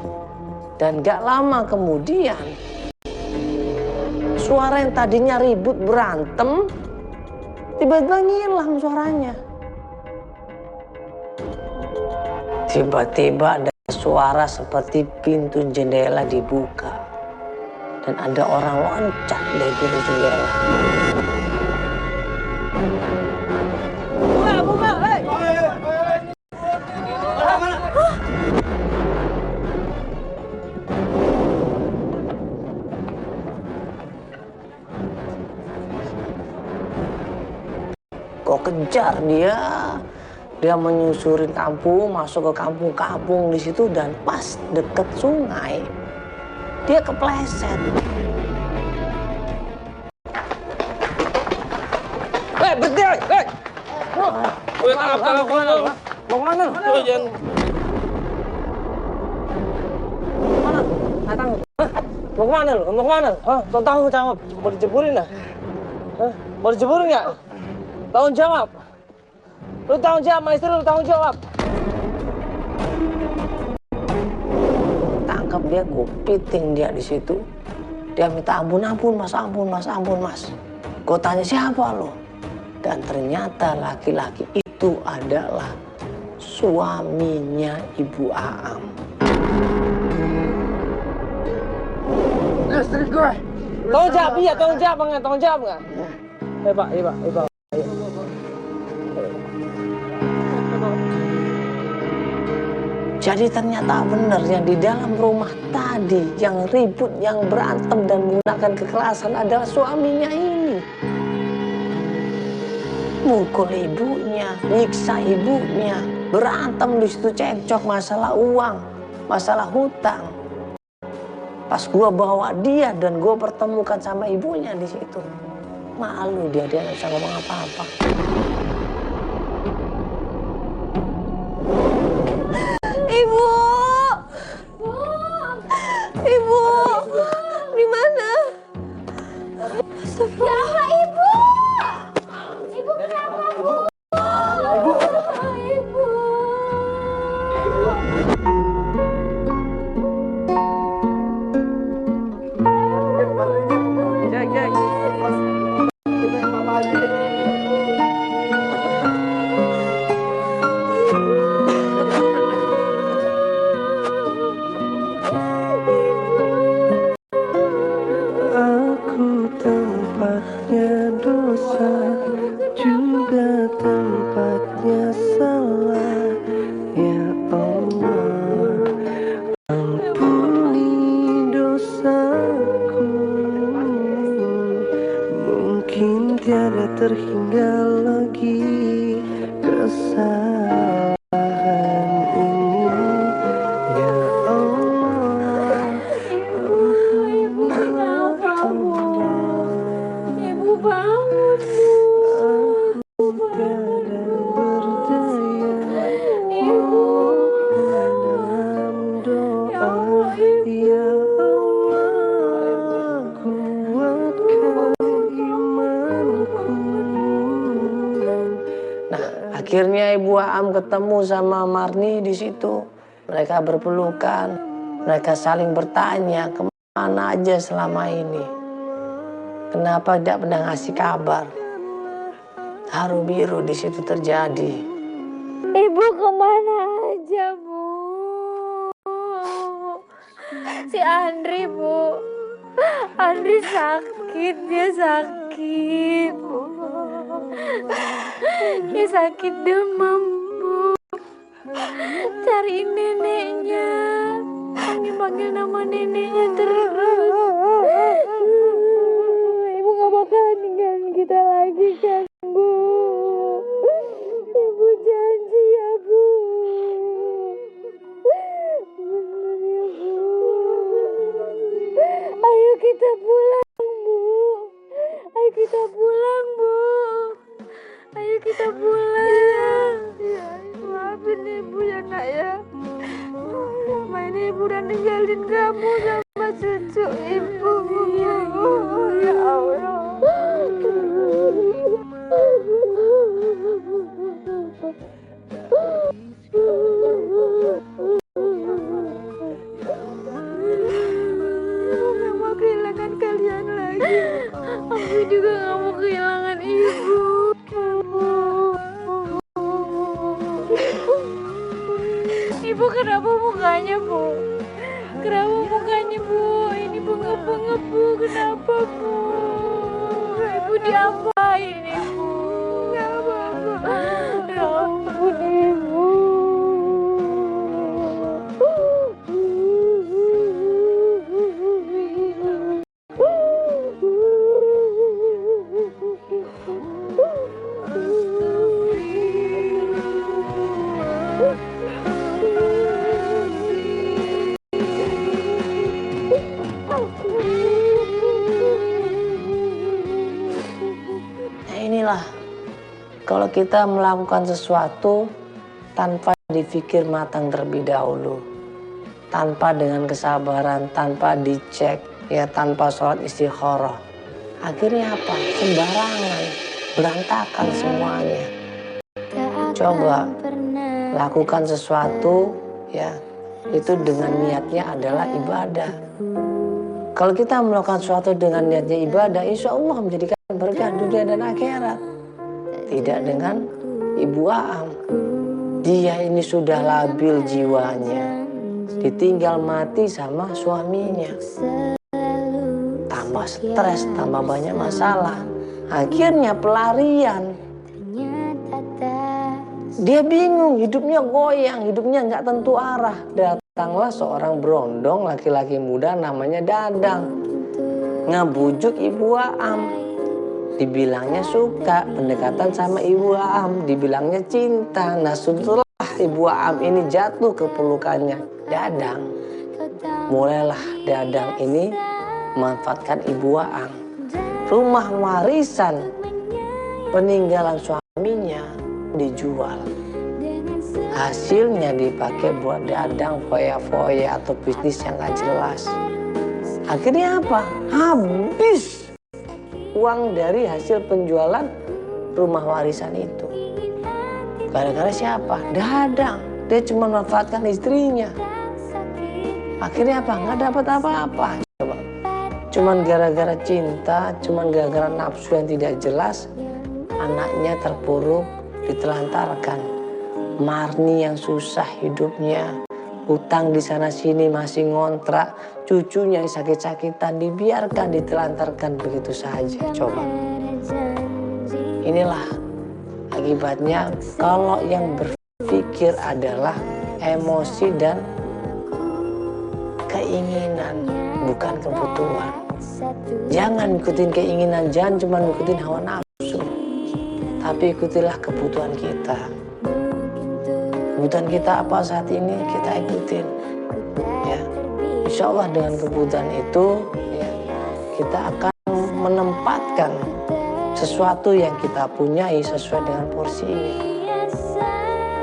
Dan gak lama kemudian, suara yang tadinya ribut berantem, tiba-tiba ngilang suaranya. Tiba-tiba ada suara seperti pintu jendela dibuka. Dan ada orang loncat dari pintu jendela. kejar dia. Dia menyusuri kampung, masuk ke kampung-kampung di situ, dan pas deket sungai dia kepleset. Berhenti, mau kemana? Jangan. Mana? Datang. Mau kemana lu? Mau kemana? Tanggung jawab. Mau dijeburin lah? Mau dijeburin nggak? Tanggung jawab. Lu tanggung jawab, sama istri lu tanggung jawab. Tangkap dia, gue piting dia di situ. Dia minta ampun mas, ampun mas. Gue tanya siapa lo? Dan ternyata laki-laki itu adalah suaminya Ibu Aam. Istri gue. Tanggung jawab, iya tanggung jawab nggak? Pak. Jadi ternyata benar yang di dalam rumah tadi, yang ribut, yang berantem dan menggunakan kekerasan adalah suaminya ini. Mukul ibunya, nyiksa ibunya, berantem di situ, cekcok masalah uang, masalah hutang. Pas gua bawa dia dan gua pertemukan sama ibunya di situ, malu dia nggak bisa ngomong apa-apa. Ibu, di mana? Astagfirullah, Ibu. Ibu kenapa, Bu? Ibu. Jack. Terhingga lagi kesalahan ini, ya Allah. Ibu kenapa, Bu? Ibu bangun, Bu. Tiada berdaya, Ibu. dalam doa, ya Allah, kuatkan imanku. Akhirnya Ibu Aam ketemu sama Marni di situ. Mereka berpelukan, mereka saling bertanya kemana aja selama ini. Kenapa tidak pernah ngasih kabar? Haru biru di situ terjadi. Ibu kemana aja, Bu? Si Andri, Bu. Andri sakit, dia sakit, Bu. Dia sakit demam, Bu. Cariin neneknya. Panggil nama neneknya terus. Ibu gak bakalan ninggalin kita lagi kan, Bu? Ibu janji ya, Bu. Bener ya, Bu. Ayo kita pulang, Bu. Ayo kita pulang, Bu. Ayo kita pulang. Ya, maafin Ibu ya, Nak ya. Selama ini Ibu udah ninggalin kamu sama cucu Ibu. Ya Allah. Ibu gak mau kehilangan kalian lagi. Aku juga gak mau kehilangan Ibu. Ibu kenapa mukanya, Bu? Kenapa mukanya, Bu? Ini bengap-bengap, Bu. Kenapa, Bu? Ibu diapain, Ibu? Gak apa-apa. Ya ampun, Ibu. Nah inilah, kalau kita melakukan sesuatu tanpa dipikir matang terlebih dahulu, tanpa dengan kesabaran, tanpa dicek, ya tanpa sholat istikharah, akhirnya apa? Sembarangan, berantakan semuanya. Coba lakukan sesuatu, ya itu dengan niatnya adalah ibadah. Kalau kita melakukan sesuatu dengan niatnya ibadah, insya Allah menjadikan berkah dunia dan akhirat. Tidak dengan Ibu Aam. Dia ini sudah labil jiwanya, ditinggal mati sama suaminya. Tambah stres, tambah banyak masalah. Akhirnya pelarian. Dia bingung, hidupnya goyang, hidupnya nggak tentu arah. Datanglah seorang berondong laki-laki muda namanya Dadang. Ngebujuk Ibu Aam. Dibilangnya suka, pendekatan sama Ibu Aam, dibilangnya cinta. Nah setelah Ibu Aam ini jatuh ke pelukannya Dadang, mulailah Dadang ini memanfaatkan Ibu Aam. Rumah warisan peninggalan suaminya dijual. Hasilnya dipakai buat Dadang foya-foya atau bisnis yang gak jelas. Akhirnya apa? Habis uang dari hasil penjualan rumah warisan itu. Gara-gara siapa? Dadang. Dia cuma memanfaatkan istrinya. Akhirnya apa? Nggak dapat apa-apa. Coba. Cuman gara-gara cinta, cuman gara-gara nafsu yang tidak jelas, anaknya terpuruk, ditelantarkan. Marni yang susah hidupnya, utang di sana sini masih ngontrak, cucunya yang sakit-sakitan dibiarkan ditelantarkan begitu saja. Coba. Inilah akibatnya kalau yang berpikir adalah emosi dan keinginan, bukan kebutuhan. Jangan ikutin keinginan, jangan cuma ikutin hawa nafsu, tapi ikutilah kebutuhan kita. Kebutuhan kita apa saat ini kita ikutin, ya. Insya Allah dengan kebutuhan itu, ya, kita akan menempatkan sesuatu yang kita punyai sesuai dengan porsinya.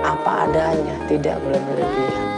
Apa adanya, tidak boleh berlebihan.